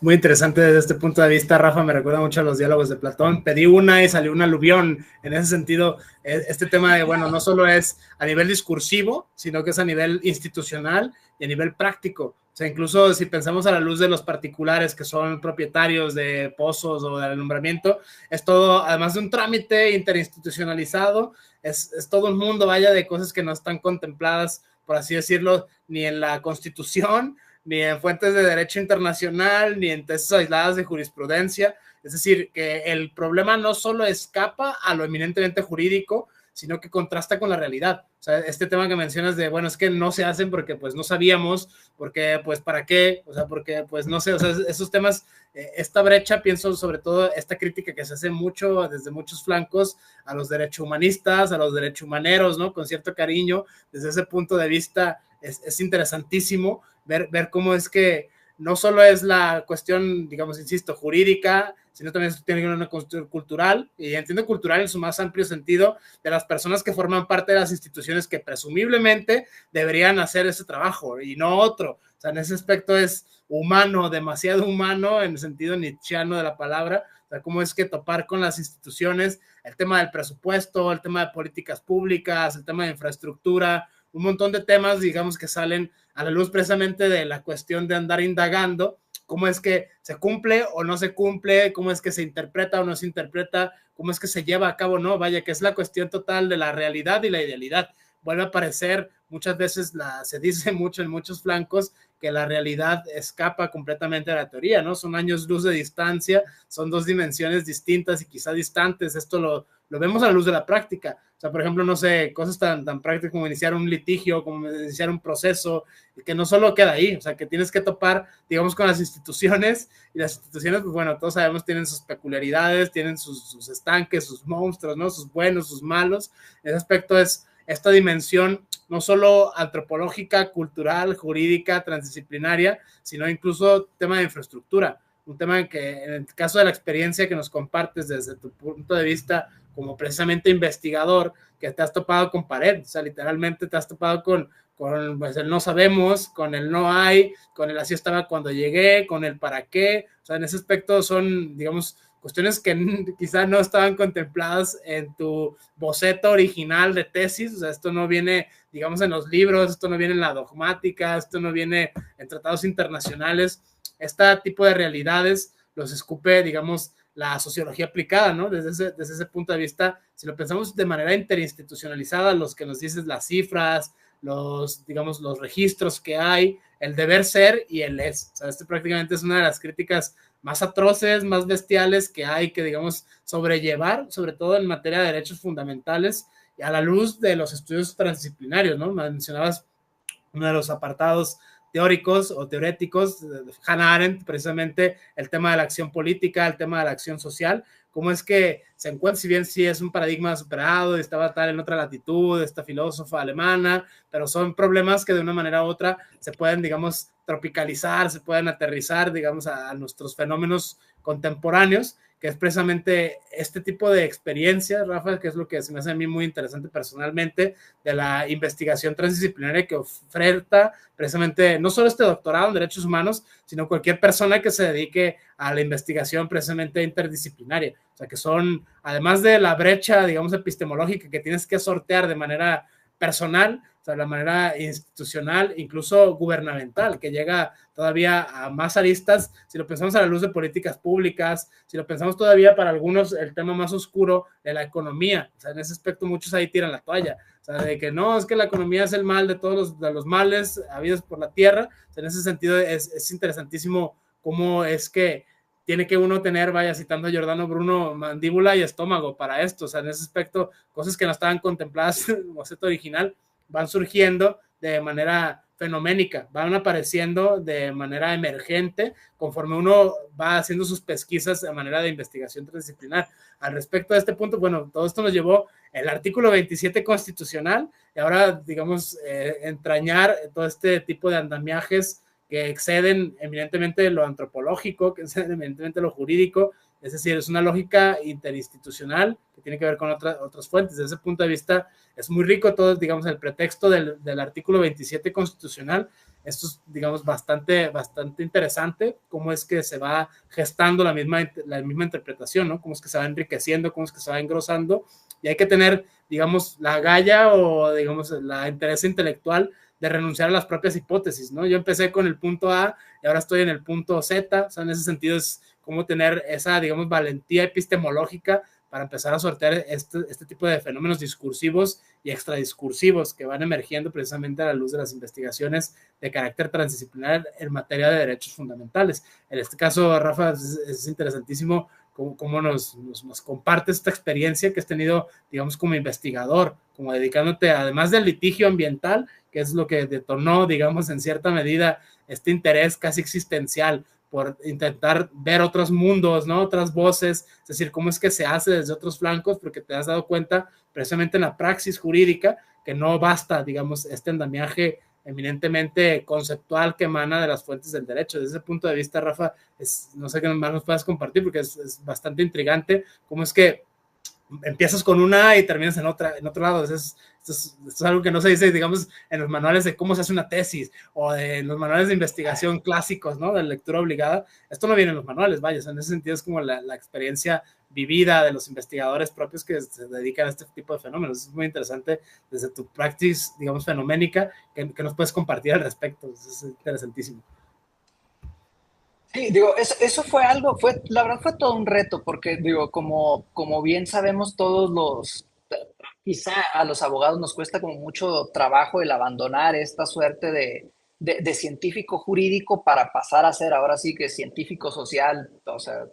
Muy interesante desde este punto de vista, Rafa, me recuerda mucho a los diálogos de Platón. Pedí una y salió un aluvión. En ese sentido, este tema de, bueno, no solo es a nivel discursivo, sino que es a nivel institucional y a nivel práctico. O sea, incluso si pensamos a la luz de los particulares que son propietarios de pozos o de alumbramiento, es todo, además de un trámite interinstitucionalizado, es todo un mundo, vaya, de cosas que no están contempladas, por así decirlo, ni en la Constitución, ni en fuentes de derecho internacional, ni en tesis aisladas de jurisprudencia. Es decir, que el problema no solo escapa a lo eminentemente jurídico, sino que contrasta con la realidad. O sea, este tema que mencionas de, bueno, es que no se hacen porque pues no sabíamos, porque pues para qué, o sea, porque pues no sé, o sea, esos temas, esta brecha, pienso sobre todo esta crítica que se hace mucho desde muchos flancos a los derechos humanistas, a los derechos humaneros, ¿no? Con cierto cariño, desde ese punto de vista es interesantísimo ver cómo es que no solo es la cuestión, digamos, insisto, jurídica, sino también tiene una cuestión cultural, y entiendo cultural en su más amplio sentido, de las personas que forman parte de las instituciones que presumiblemente deberían hacer ese trabajo y no otro. O sea, en ese aspecto es humano, demasiado humano en el sentido nietzscheano de la palabra. O sea, cómo es que topar con las instituciones, el tema del presupuesto, el tema de políticas públicas, el tema de infraestructura, un montón de temas, digamos, que salen a la luz precisamente de la cuestión de andar indagando cómo es que se cumple o no se cumple, cómo es que se interpreta o no se interpreta, cómo es que se lleva a cabo, no, vaya, que es la cuestión total de la realidad y la idealidad. Vuelve a aparecer, muchas veces se dice mucho en muchos flancos que la realidad escapa completamente de la teoría, ¿no? Son años luz de distancia, son dos dimensiones distintas y quizá distantes, esto lo vemos a la luz de la práctica. O sea, por ejemplo, no sé, cosas tan prácticas como iniciar un litigio, como iniciar un proceso, que no solo queda ahí, o sea, que tienes que topar, digamos, con las instituciones, y las instituciones, pues bueno, todos sabemos, tienen sus peculiaridades, tienen sus estanques, sus monstruos, ¿no? Sus buenos, sus malos. En ese aspecto es esta dimensión no solo antropológica, cultural, jurídica, transdisciplinaria, sino incluso tema de infraestructura. Un tema en que, en el caso de la experiencia que nos compartes desde tu punto de vista como precisamente investigador, que te has topado con pared, o sea, literalmente te has topado con pues, el no sabemos, con el no hay, con el así estaba cuando llegué, con el para qué. O sea, en ese aspecto son, digamos, cuestiones que quizá no estaban contempladas en tu boceto original de tesis. O sea, esto no viene, digamos, en los libros, esto no viene en la dogmática, esto no viene en tratados internacionales. Este tipo de realidades los escupe, digamos, la sociología aplicada, ¿no? Desde ese punto de vista, si lo pensamos de manera interinstitucionalizada, los que nos dices las cifras, digamos, los registros que hay, el deber ser y el es. O sea, prácticamente es una de las críticas más atroces, más bestiales que hay que, digamos, sobrellevar, sobre todo en materia de derechos fundamentales, y a la luz de los estudios transdisciplinarios, ¿no? Mencionabas uno de los apartados teóricos o teoréticos de Hannah Arendt, precisamente el tema de la acción política, el tema de la acción social, cómo es que se encuentra, si bien sí es un paradigma superado, estaba tal en otra latitud, esta filósofa alemana, pero son problemas que de una manera u otra se pueden, digamos, tropicalizar, se pueden aterrizar, digamos, a nuestros fenómenos contemporáneos, que es precisamente este tipo de experiencias, Rafa, que es lo que se me hace a mí muy interesante personalmente, de la investigación transdisciplinaria que oferta precisamente no solo este doctorado en derechos humanos, sino cualquier persona que se dedique a la investigación precisamente interdisciplinaria. O sea, que son, además de la brecha, digamos, epistemológica que tienes que sortear de manera personal, o sea, la manera institucional, incluso gubernamental, que llega todavía a más aristas, si lo pensamos a la luz de políticas públicas, si lo pensamos todavía para algunos el tema más oscuro de la economía, o sea, en ese aspecto muchos ahí tiran la toalla, o sea, de que no, es que la economía es el mal de todos los males habidos por la tierra, o sea, en ese sentido es interesantísimo cómo es que tiene que uno tener, vaya, citando a Giordano Bruno, mandíbula y estómago para esto, o sea, en ese aspecto, cosas que no estaban contempladas en el boceto original, van surgiendo de manera fenoménica, van apareciendo de manera emergente conforme uno va haciendo sus pesquisas de manera de investigación transdisciplinar. Al respecto de este punto, bueno, todo esto nos llevó el artículo 27 constitucional y ahora, digamos, entrañar todo este tipo de andamiajes que exceden eminentemente lo antropológico, que exceden eminentemente lo jurídico, es decir, es una lógica interinstitucional que tiene que ver con otras fuentes. Desde ese punto de vista, es muy rico todo, digamos, el pretexto del artículo 27 constitucional. Esto es, digamos, bastante interesante, cómo es que se va gestando la misma interpretación, ¿no? Cómo es que se va enriqueciendo, cómo es que se va engrosando, y hay que tener, digamos, la galla o, digamos, la interés intelectual de renunciar a las propias hipótesis, ¿no? Yo empecé con el punto A y ahora estoy en el punto Z, o sea, en ese sentido es como tener esa, digamos, valentía epistemológica para empezar a sortear este tipo de fenómenos discursivos y extradiscursivos que van emergiendo precisamente a la luz de las investigaciones de carácter transdisciplinar en materia de derechos fundamentales. En este caso, Rafa, es interesantísimo cómo nos compartes esta experiencia que has tenido, digamos, como investigador, como dedicándote, además del litigio ambiental, que es lo que detonó, digamos, en cierta medida este interés casi existencial por intentar ver otros mundos, ¿no? Otras voces, es decir, cómo es que se hace desde otros flancos, porque te has dado cuenta precisamente en la praxis jurídica que no basta, digamos, este andamiaje eminentemente conceptual que emana de las fuentes del derecho. Desde ese punto de vista, Rafa, no sé qué más nos puedas compartir, porque es bastante intrigante cómo es que empiezas con una y terminas en otro lado. Esto es algo que no se dice, digamos, en los manuales de cómo se hace una tesis o en los manuales de investigación clásicos, ¿no? De lectura obligada. Esto no viene en los manuales, vaya. En ese sentido es como la experiencia vivida de los investigadores propios que se dedican a este tipo de fenómenos. Es muy interesante desde tu practice, digamos, fenoménica, que nos puedes compartir al respecto. Es interesantísimo. Sí, digo, eso fue algo, la verdad fue todo un reto, porque digo, como bien sabemos todos quizá a los abogados nos cuesta como mucho trabajo el abandonar esta suerte de científico jurídico para pasar a ser ahora sí que científico social, o sea,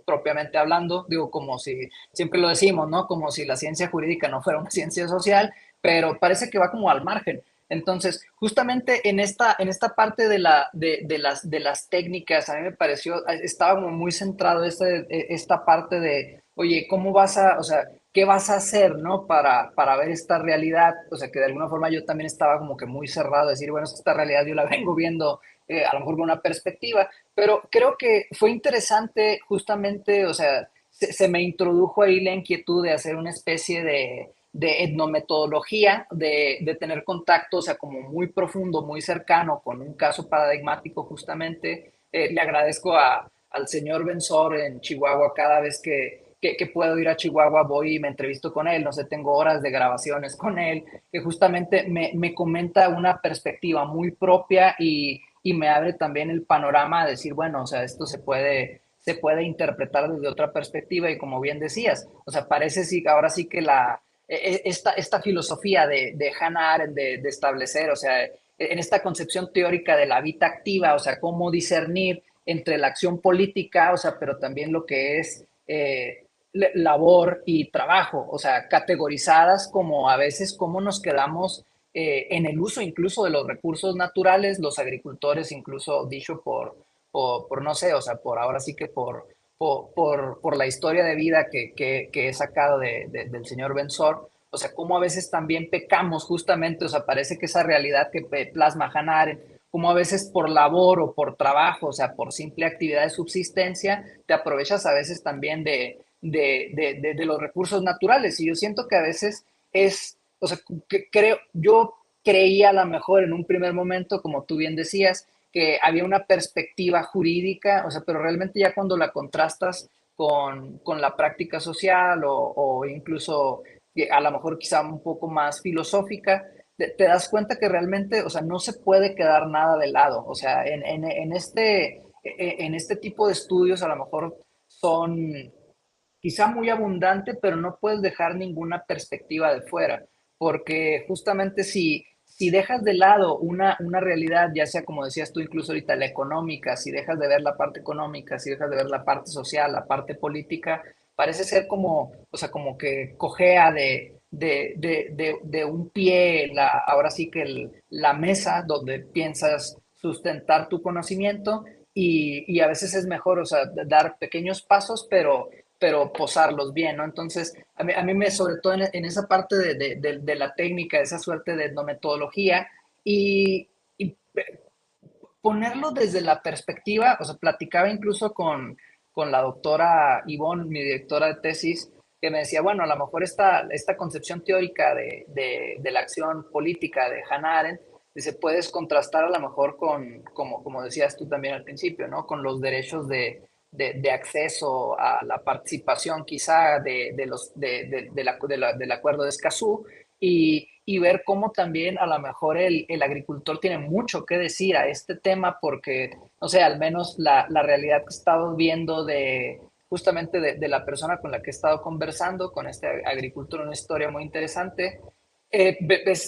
propiamente hablando, digo, como si, siempre lo decimos, ¿no? Como si la ciencia jurídica no fuera una ciencia social, pero parece que va como al margen. Entonces, justamente en esta parte de las técnicas, a mí me pareció, estaba como muy centrado esta parte de, oye, ¿cómo vas o sea, qué vas a hacer, ¿no? Para ver esta realidad, o sea, que de alguna forma yo también estaba como que muy cerrado, decir, bueno, esta realidad yo la vengo viendo a lo mejor con una perspectiva, pero creo que fue interesante justamente, o sea, se me introdujo ahí la inquietud de hacer una especie de etnometodología, de tener contacto, o sea, como muy profundo, muy cercano con un caso paradigmático justamente. Le agradezco al señor Bensor en Chihuahua cada vez que puedo ir a Chihuahua, voy y me entrevisto con él, no sé, tengo horas de grabaciones con él, que justamente me comenta una perspectiva muy propia y me abre también el panorama a decir, bueno, o sea, esto se puede interpretar desde otra perspectiva y como bien decías, o sea, parece sí, ahora sí que esta filosofía de Hannah Arendt de establecer, o sea, en esta concepción teórica de la vida activa, o sea, cómo discernir entre la acción política, o sea, pero también lo que es labor y trabajo, o sea, categorizadas como a veces cómo nos quedamos en el uso incluso de los recursos naturales, los agricultores, incluso dicho por no sé, o sea, por ahora sí que por la historia de vida que he sacado del señor Bensor, o sea, cómo a veces también pecamos justamente, o sea, parece que esa realidad que plasma Hannah Arendt, como a veces por labor o por trabajo, o sea, por simple actividad de subsistencia, te aprovechas a veces también de los recursos naturales. Y yo siento que a veces es, o sea, yo creía a lo mejor en un primer momento, como tú bien decías, que había una perspectiva jurídica, o sea, pero realmente ya cuando la contrastas con la práctica social o incluso a lo mejor quizá un poco más filosófica, te das cuenta que realmente, o sea, no se puede quedar nada de lado. O sea, en este tipo de estudios a lo mejor son quizá muy abundante, pero no puedes dejar ninguna perspectiva de fuera, porque justamente si dejas de lado una realidad, ya sea como decías tú incluso ahorita, la económica, si dejas de ver la parte económica, si dejas de ver la parte social, la parte política, parece ser como, o sea, como que cojea de un pie, ahora sí que la mesa donde piensas sustentar tu conocimiento y a veces es mejor, o sea, dar pequeños pasos, pero posarlos bien, ¿no? Entonces, a mí me, sobre todo en esa parte de la técnica, esa suerte de etnometodología, y ponerlo desde la perspectiva, o sea, platicaba incluso con la doctora Ivonne, mi directora de tesis, que me decía, bueno, a lo mejor esta concepción teórica de la acción política de Hannah Arendt, se puedes contrastar a lo mejor como decías tú también al principio, ¿no? Con los derechos de acceso a la participación quizá del acuerdo de Escazú y ver cómo también a lo mejor el agricultor tiene mucho que decir a este tema porque, no sé, al menos la realidad que he estado viendo justamente de la persona con la que he estado conversando, con este agricultor, una historia muy interesante,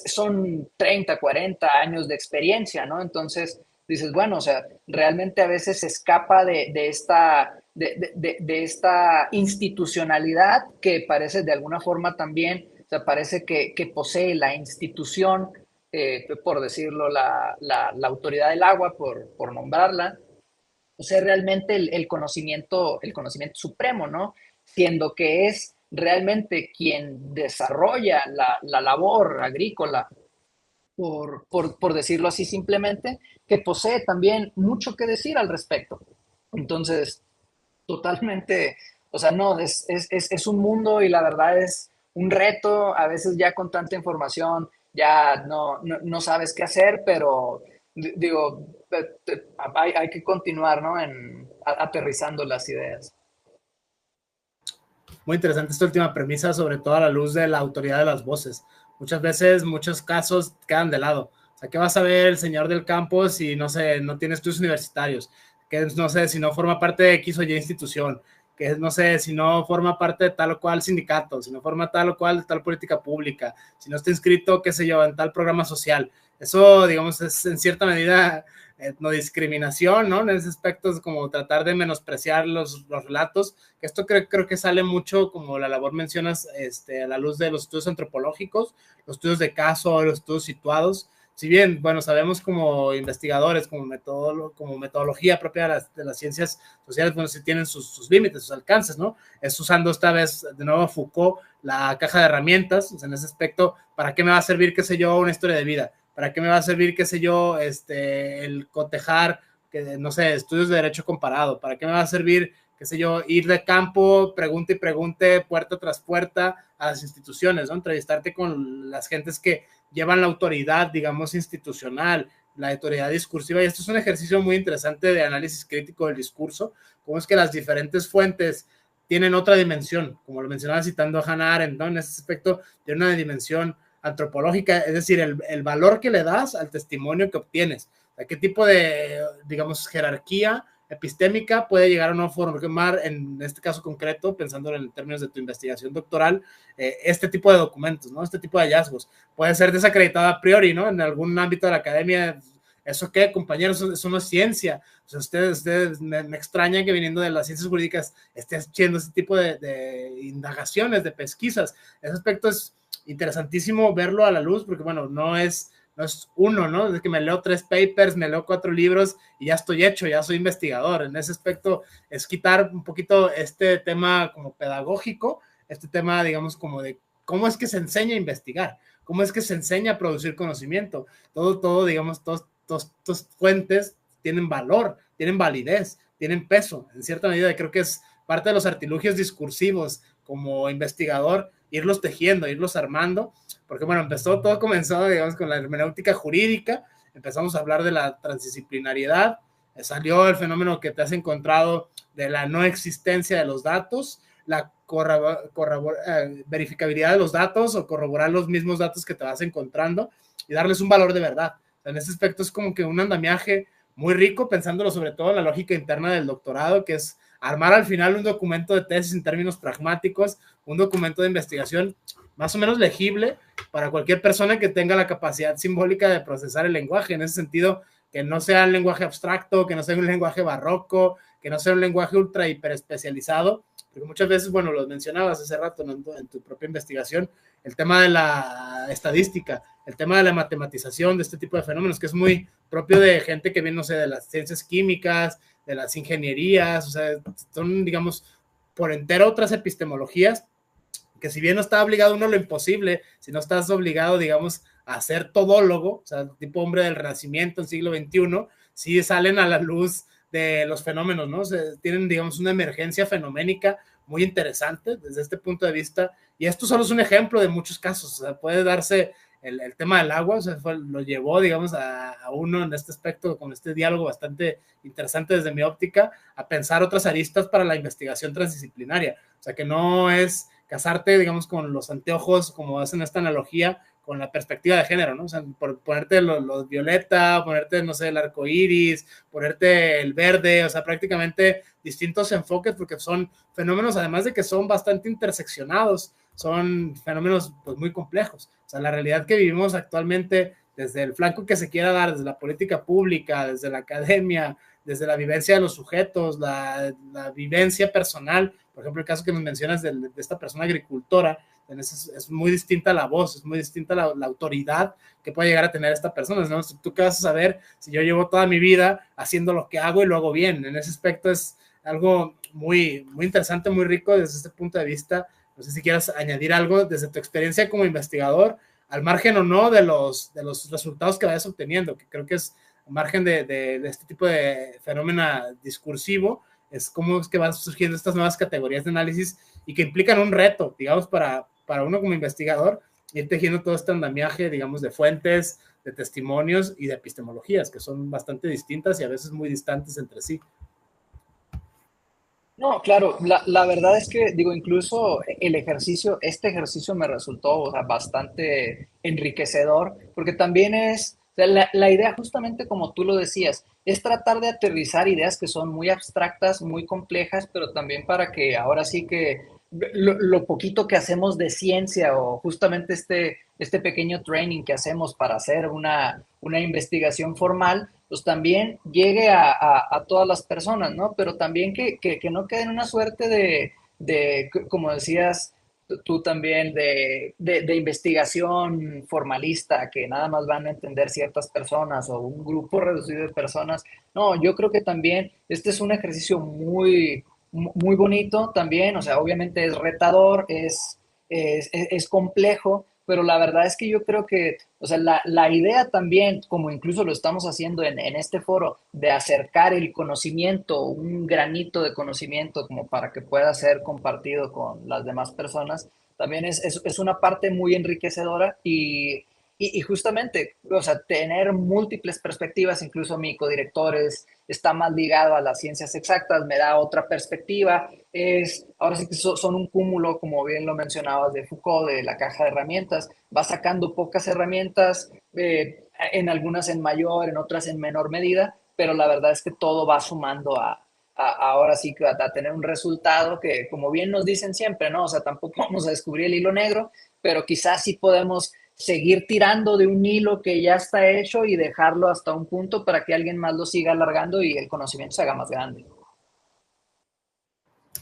son 30, 40 años de experiencia, ¿no? Entonces dices, bueno, o sea, realmente a veces se escapa de esta institucionalidad que parece de alguna forma también, o sea, parece que posee la institución, por decirlo, la autoridad del agua, por nombrarla, o sea, realmente el conocimiento supremo, ¿no? Siendo que es realmente quien desarrolla la labor agrícola, por decirlo así simplemente, que posee también mucho que decir al respecto. Entonces, totalmente, o sea, no, es un mundo y la verdad es un reto, a veces ya con tanta información ya no sabes qué hacer, pero digo, hay que continuar, ¿no? Aterrizando las ideas. Muy interesante esta última premisa, sobre todo a la luz de la autoridad de las voces. Muchas veces, muchos casos quedan de lado. O sea, ¿qué vas a ver el señor del campo si, no sé, no tiene estudios universitarios? Que no sé, si no forma parte de X o Y institución, que no sé, si no forma parte de tal o cual sindicato, si no forma tal o cual tal política pública, si no está inscrito, qué sé yo, en tal programa social. Eso, digamos, es en cierta medida no discriminación, ¿no? En ese aspecto es como tratar de menospreciar los relatos, que esto creo que sale mucho, como la labor mencionas, a la luz de los estudios antropológicos, los estudios de caso, los estudios situados. Si bien, bueno, sabemos como investigadores, como metodología propia de las ciencias sociales, bueno, sí tienen sus límites, sus alcances, ¿no? Es usando esta vez de nuevo Foucault, la caja de herramientas, o sea, en ese aspecto, ¿para qué me va a servir, qué sé yo, una historia de vida? ¿Para qué me va a servir, qué sé yo, el cotejar, que, no sé, estudios de derecho comparado? ¿Para qué me va a servir, qué sé yo, ir de campo, pregunte y pregunte, puerta tras puerta a las instituciones, ¿no? Entrevistarte con las gentes que llevan la autoridad, digamos, institucional, la autoridad discursiva. Y esto es un ejercicio muy interesante de análisis crítico del discurso, cómo es que las diferentes fuentes tienen otra dimensión, como lo mencionaba citando a Hannah Arendt, ¿no? En ese aspecto tiene una dimensión antropológica, es decir, el valor que le das al testimonio que obtienes, a qué tipo de, digamos, jerarquía epistémica puede llegar a no formar, en este caso concreto, pensando en términos de tu investigación doctoral, este tipo de documentos, ¿no? Este tipo de hallazgos. Puede ser desacreditada a priori, ¿no? En algún ámbito de la academia, ¿eso qué, compañeros? Eso no es ciencia. O sea, ustedes me extraña que viniendo de las ciencias jurídicas esté haciendo este tipo de indagaciones, de pesquisas. Ese aspecto es interesantísimo verlo a la luz, porque, bueno, no es uno, ¿no? Es que me leo 3 papers, me leo 4 libros y ya estoy hecho, ya soy investigador. En ese aspecto es quitar un poquito este tema como pedagógico, este tema, digamos, como de cómo es que se enseña a investigar, cómo es que se enseña a producir conocimiento. Todo, digamos, todas fuentes tienen valor, tienen validez, tienen peso, en cierta medida. Creo que es parte de los artilugios discursivos como investigador, irlos tejiendo, irlos armando, porque bueno, todo comenzó, digamos, con la hermenéutica jurídica, empezamos a hablar de la transdisciplinariedad, salió el fenómeno que te has encontrado de la no existencia de los datos, la verificabilidad de los datos o corroborar los mismos datos que te vas encontrando y darles un valor de verdad. O sea, en ese aspecto es como que un andamiaje muy rico, pensándolo sobre todo en la lógica interna del doctorado, que es armar al final un documento de tesis en términos pragmáticos, un documento de investigación más o menos legible para cualquier persona que tenga la capacidad simbólica de procesar el lenguaje. En ese sentido, que no sea un lenguaje abstracto, que no sea un lenguaje barroco, que no sea un lenguaje ultra hiper especializado, porque muchas veces, bueno, lo mencionabas hace rato, ¿no? En tu propia investigación, el tema de la estadística, el tema de la matematización de este tipo de fenómenos, que es muy propio de gente que viene, no sé, de las ciencias químicas, de las ingenierías, o sea, son, digamos, por entero otras epistemologías que si bien no está obligado uno a lo imposible, si no estás obligado, digamos, a ser todólogo, o sea, tipo hombre del Renacimiento en siglo XXI, sí salen a la luz de los fenómenos, ¿no? O sea, tienen, digamos, una emergencia fenoménica muy interesante desde este punto de vista, y esto solo es un ejemplo de muchos casos. O sea, puede darse el tema del agua, o sea, lo llevó, digamos, a uno en este aspecto, con este diálogo bastante interesante desde mi óptica, a pensar otras aristas para la investigación transdisciplinaria. O sea, que no es casarte, digamos, con los anteojos, como hacen esta analogía, con la perspectiva de género, ¿no? O sea, por ponerte los violeta, ponerte, no sé, el arco iris, ponerte el verde, o sea, prácticamente distintos enfoques, porque son fenómenos, además de que son bastante interseccionados, son fenómenos pues muy complejos. O sea, la realidad que vivimos actualmente, desde el flanco que se quiera dar, desde la política pública, desde la academia, desde la vivencia de los sujetos, la vivencia personal, por ejemplo, el caso que nos mencionas de esta persona agricultora, es muy distinta la voz, es muy distinta la autoridad que puede llegar a tener esta persona, ¿no? ¿Tú qué vas a saber si yo llevo toda mi vida haciendo lo que hago y lo hago bien? En ese aspecto es algo muy interesante, muy rico desde este punto de vista. No sé si quieras añadir algo desde tu experiencia como investigador, al margen o no de los resultados que vayas obteniendo, que creo que es margen de este tipo de fenómeno discursivo, es cómo es que van surgiendo estas nuevas categorías de análisis y que implican un reto, digamos, para uno como investigador, ir tejiendo todo este andamiaje, digamos, de fuentes, de testimonios y de epistemologías, que son bastante distintas y a veces muy distantes entre sí. No, claro, la verdad es que, digo, incluso este ejercicio me resultó, o sea, bastante enriquecedor, porque también o sea, la idea justamente como tú lo decías, es tratar de aterrizar ideas que son muy abstractas, muy complejas, pero también para que ahora sí que lo poquito que hacemos de ciencia o justamente este pequeño training que hacemos para hacer una investigación formal, pues también llegue a todas las personas, ¿no? Pero también que no quede en una suerte como decías tú también, de investigación formalista, que nada más van a entender ciertas personas o un grupo reducido de personas. No, yo creo que también este es un ejercicio muy bonito también, o sea, obviamente es retador, es complejo, pero la verdad es que yo creo que, o sea, la idea también, como incluso lo estamos haciendo en este foro, de acercar el conocimiento, un granito de conocimiento como para que pueda ser compartido con las demás personas, también es una parte muy enriquecedora y justamente, o sea, tener múltiples perspectivas, incluso mi codirector está más ligado a las ciencias exactas, me da otra perspectiva, ahora sí que son un cúmulo, como bien lo mencionabas, de Foucault, de la caja de herramientas, va sacando pocas herramientas, en algunas en mayor, en otras en menor medida, pero la verdad es que todo va sumando ahora sí que a tener un resultado que, como bien nos dicen siempre, ¿no? O sea, tampoco vamos a descubrir el hilo negro, pero quizás sí podemos seguir tirando de un hilo que ya está hecho y dejarlo hasta un punto para que alguien más lo siga alargando y el conocimiento se haga más grande.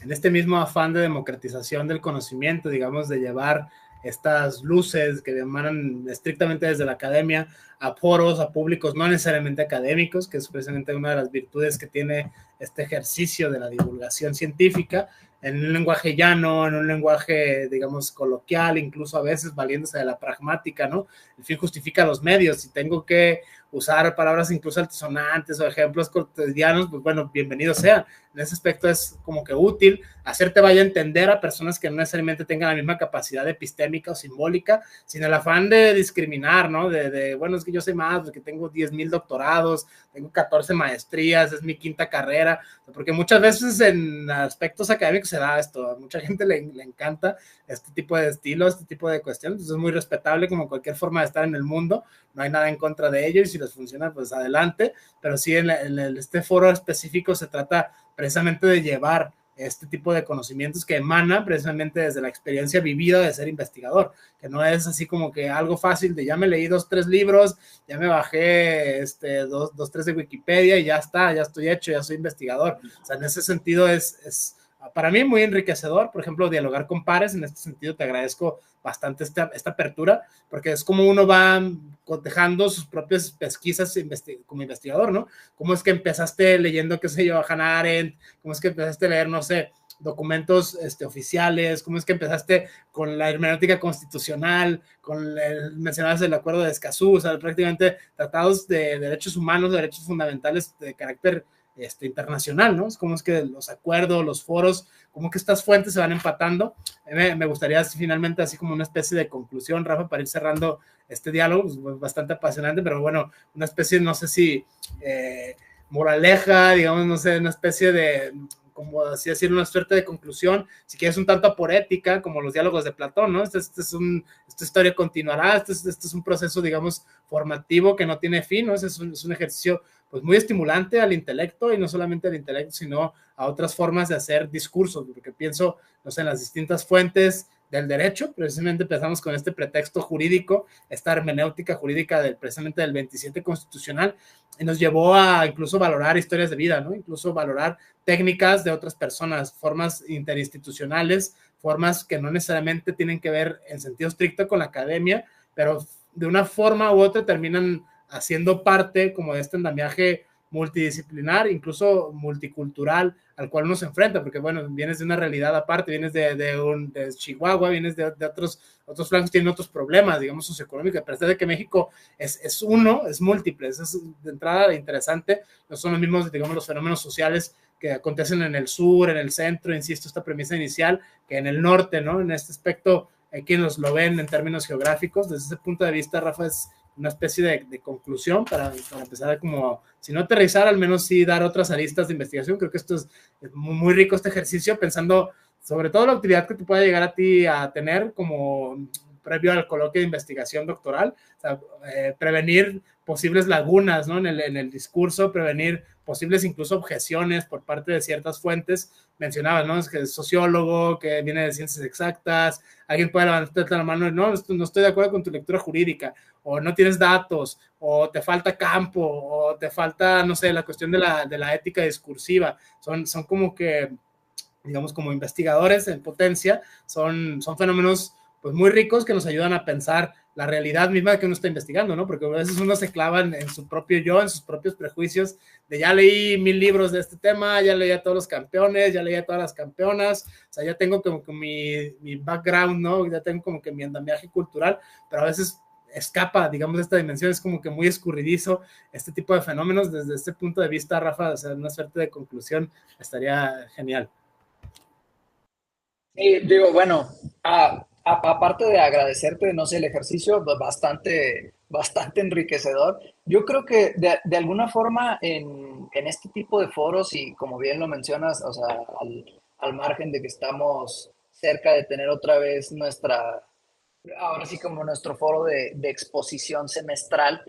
En este mismo afán de democratización del conocimiento, digamos, de llevar estas luces que emanan estrictamente desde la academia a foros, a públicos no necesariamente académicos, que es precisamente una de las virtudes que tiene este ejercicio de la divulgación científica, en un lenguaje llano, en un lenguaje, digamos, coloquial, incluso a veces valiéndose de la pragmática, ¿no? El fin justifica los medios. Si tengo que usar palabras incluso altisonantes o ejemplos cotidianos, pues bueno, bienvenido sea. En ese aspecto es como que útil hacerte vaya a entender a personas que no necesariamente tengan la misma capacidad epistémica o simbólica, sino el afán de discriminar, ¿no? Bueno, es que yo sé más, porque tengo 10,000 doctorados, tengo 14 maestrías, es mi quinta carrera, porque muchas veces en aspectos académicos se da esto, a mucha gente le encanta este tipo de estilo, este tipo de cuestiones, entonces es muy respetable como cualquier forma de estar en el mundo, no hay nada en contra de ello y si les funciona, pues adelante, pero sí este foro específico se trata precisamente de llevar este tipo de conocimientos que emanan precisamente desde la experiencia vivida de ser investigador, que no es así como que algo fácil de ya me leí 2, 3 libros, ya me bajé 2, 3 de Wikipedia y ya está, ya estoy hecho, ya soy investigador. O sea, en ese sentido es para mí muy enriquecedor, por ejemplo, dialogar con pares, en este sentido te agradezco bastante esta apertura, porque es como uno va cotejando sus propias pesquisas como investigador, ¿no? ¿Cómo es que empezaste leyendo, qué sé yo, a Hannah Arendt? ¿Cómo es que empezaste a leer, no sé, documentos oficiales? ¿Cómo es que empezaste con la hermenéutica constitucional, mencionabas el acuerdo de Escazú, o sea, prácticamente tratados de derechos humanos, de derechos fundamentales de carácter internacional, ¿no? Es como es que los acuerdos, los foros, como que estas fuentes se van empatando. Me gustaría finalmente, así como una especie de conclusión, Rafa, para ir cerrando este diálogo, pues, bastante apasionante, pero bueno, una especie, no sé si moraleja, digamos, no sé, una especie de, como así decir, una suerte de conclusión, si quieres un tanto poética, como los diálogos de Platón, ¿no? Esta historia continuará, este es un proceso, digamos, formativo que no tiene fin, ¿no? Es un ejercicio pues muy estimulante al intelecto y no solamente al intelecto, sino a otras formas de hacer discursos, porque pienso, no sé, en las distintas fuentes del derecho, precisamente empezamos con este pretexto jurídico, esta hermenéutica jurídica precisamente del 27 constitucional, y nos llevó a incluso valorar historias de vida, ¿no? Incluso valorar técnicas de otras personas, formas interinstitucionales, formas que no necesariamente tienen que ver en sentido estricto con la academia, pero de una forma u otra terminan haciendo parte como de este andamiaje multidisciplinar, incluso multicultural, al cual uno se enfrenta, porque bueno, vienes de una realidad aparte, vienes de Chihuahua, vienes de otros flancos, tienen otros problemas, digamos, socioeconómicos, pero desde que México es uno, es múltiple, es de entrada interesante, no son los mismos, digamos, los fenómenos sociales que acontecen en el sur, en el centro, insisto, esta premisa inicial, que en el norte, ¿no? En este aspecto, hay quienes lo ven en términos geográficos, desde ese punto de vista, Rafa, es una especie de conclusión para empezar a como, si no aterrizar, al menos sí dar otras aristas de investigación. Creo que esto es muy, muy rico este ejercicio, pensando sobre todo la utilidad que te pueda llegar a ti a tener como previo al coloquio de investigación doctoral, o sea, prevenir posibles lagunas, ¿no? en el discurso, prevenir posibles incluso objeciones por parte de ciertas fuentes. Mencionabas, ¿no? Es que es sociólogo, que viene de ciencias exactas, alguien puede levantarte la mano y no estoy de acuerdo con tu lectura jurídica, o no tienes datos, o te falta campo, o te falta, no sé, la cuestión de la ética discursiva. Son como que, digamos, como investigadores en potencia, son fenómenos pues muy ricos que nos ayudan a pensar la realidad misma que uno está investigando, ¿no? Porque a veces uno se clava en su propio yo, en sus propios prejuicios, de ya leí 1000 libros de este tema, ya leí a todos los campeones, ya leí a todas las campeonas, o sea, ya tengo como que mi background, ¿no? Ya tengo como que mi andamiaje cultural, pero a veces escapa, digamos, de esta dimensión, es como que muy escurridizo este tipo de fenómenos. Desde este punto de vista, Rafa, o sea, una suerte de conclusión estaría genial. Digo, bueno, aparte de agradecerte, no sé, el ejercicio, bastante enriquecedor. Yo creo que de alguna forma en este tipo de foros y como bien lo mencionas, o sea, al margen de que estamos cerca de tener otra vez ahora sí como nuestro foro de exposición semestral,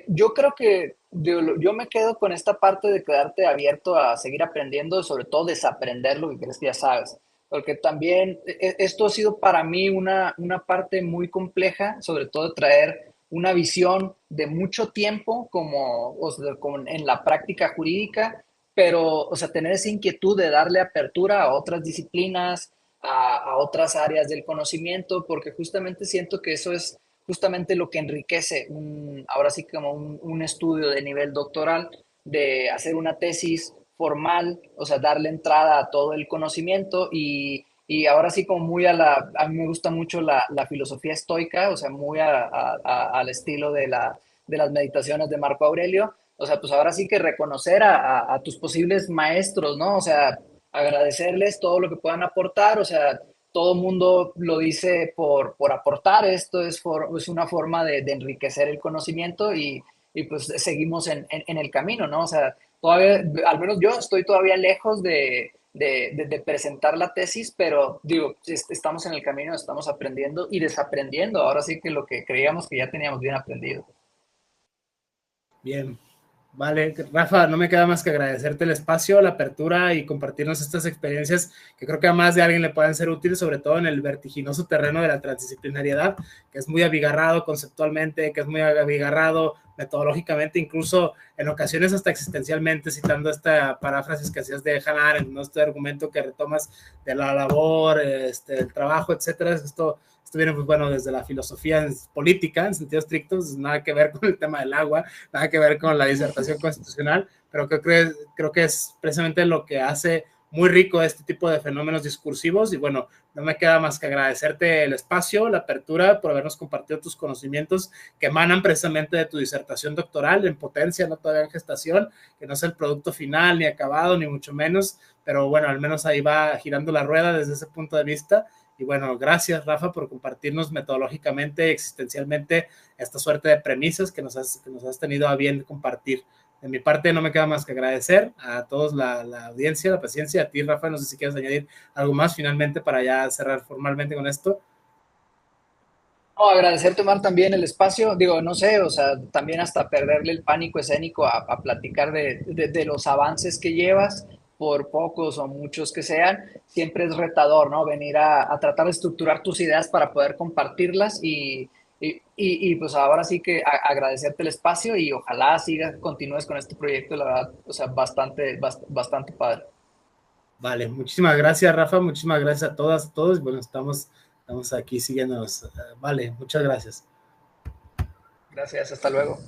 Yo creo que yo me quedo con esta parte de quedarte abierto a seguir aprendiendo, sobre todo desaprender lo que crees que ya sabes, porque también esto ha sido para mí una parte muy compleja, sobre todo traer una visión de mucho tiempo como, o sea, como en la práctica jurídica, pero, o sea, tener esa inquietud de darle apertura a otras disciplinas, a otras áreas del conocimiento, porque justamente siento que eso es justamente lo que enriquece ahora sí como un estudio de nivel doctoral, de hacer una tesis formal, o sea, darle entrada a todo el conocimiento y ahora sí como muy a mí me gusta mucho la filosofía estoica, o sea, muy al estilo de las meditaciones de Marco Aurelio, o sea, pues ahora sí que reconocer a tus posibles maestros, ¿no? O sea, agradecerles todo lo que puedan aportar, o sea, todo mundo lo dice por aportar, esto es una forma de enriquecer el conocimiento y pues seguimos en el camino, ¿no? O sea, todavía, al menos yo estoy todavía lejos de presentar la tesis, pero digo, estamos en el camino, estamos aprendiendo y desaprendiendo, ahora sí que lo que creíamos que ya teníamos bien aprendido. Bien, vale, Rafa, no me queda más que agradecerte el espacio, la apertura y compartirnos estas experiencias que creo que a más de alguien le pueden ser útiles, sobre todo en el vertiginoso terreno de la transdisciplinariedad, que es muy abigarrado conceptualmente, que es muy abigarrado metodológicamente, incluso en ocasiones hasta existencialmente, citando esta paráfrasis que hacías de Hannah Arendt, ¿no? Este argumento que retomas de la labor, el trabajo, etcétera. Esto viene, pues bueno, desde la filosofía política, en sentido estricto, nada que ver con el tema del agua, nada que ver con la disertación constitucional, pero creo que es precisamente lo que hace muy rico este tipo de fenómenos discursivos y bueno, no me queda más que agradecerte el espacio, la apertura por habernos compartido tus conocimientos que emanan precisamente de tu disertación doctoral en potencia, no todavía en gestación, que no es el producto final ni acabado ni mucho menos, pero bueno, al menos ahí va girando la rueda desde ese punto de vista. Y bueno, gracias Rafa por compartirnos metodológicamente, existencialmente, esta suerte de premisas que nos has tenido a bien compartir. De mi parte no me queda más que agradecer a todos la audiencia, la paciencia, a ti Rafa, no sé si quieres añadir algo más finalmente para ya cerrar formalmente con esto. No, agradecerte, Omar, también el espacio. Digo, no sé, o sea, también hasta perderle el pánico escénico a platicar de los avances que llevas, por pocos o muchos que sean, siempre es retador, ¿no? Venir a tratar de estructurar tus ideas para poder compartirlas y pues ahora sí que agradecerte el espacio y ojalá sigas, continúes con este proyecto, la verdad, o sea, bastante padre. Vale, muchísimas gracias Rafa, muchísimas gracias a todas, a todos. Bueno, estamos aquí siguiéndonos. Vale, muchas gracias. Gracias, hasta luego.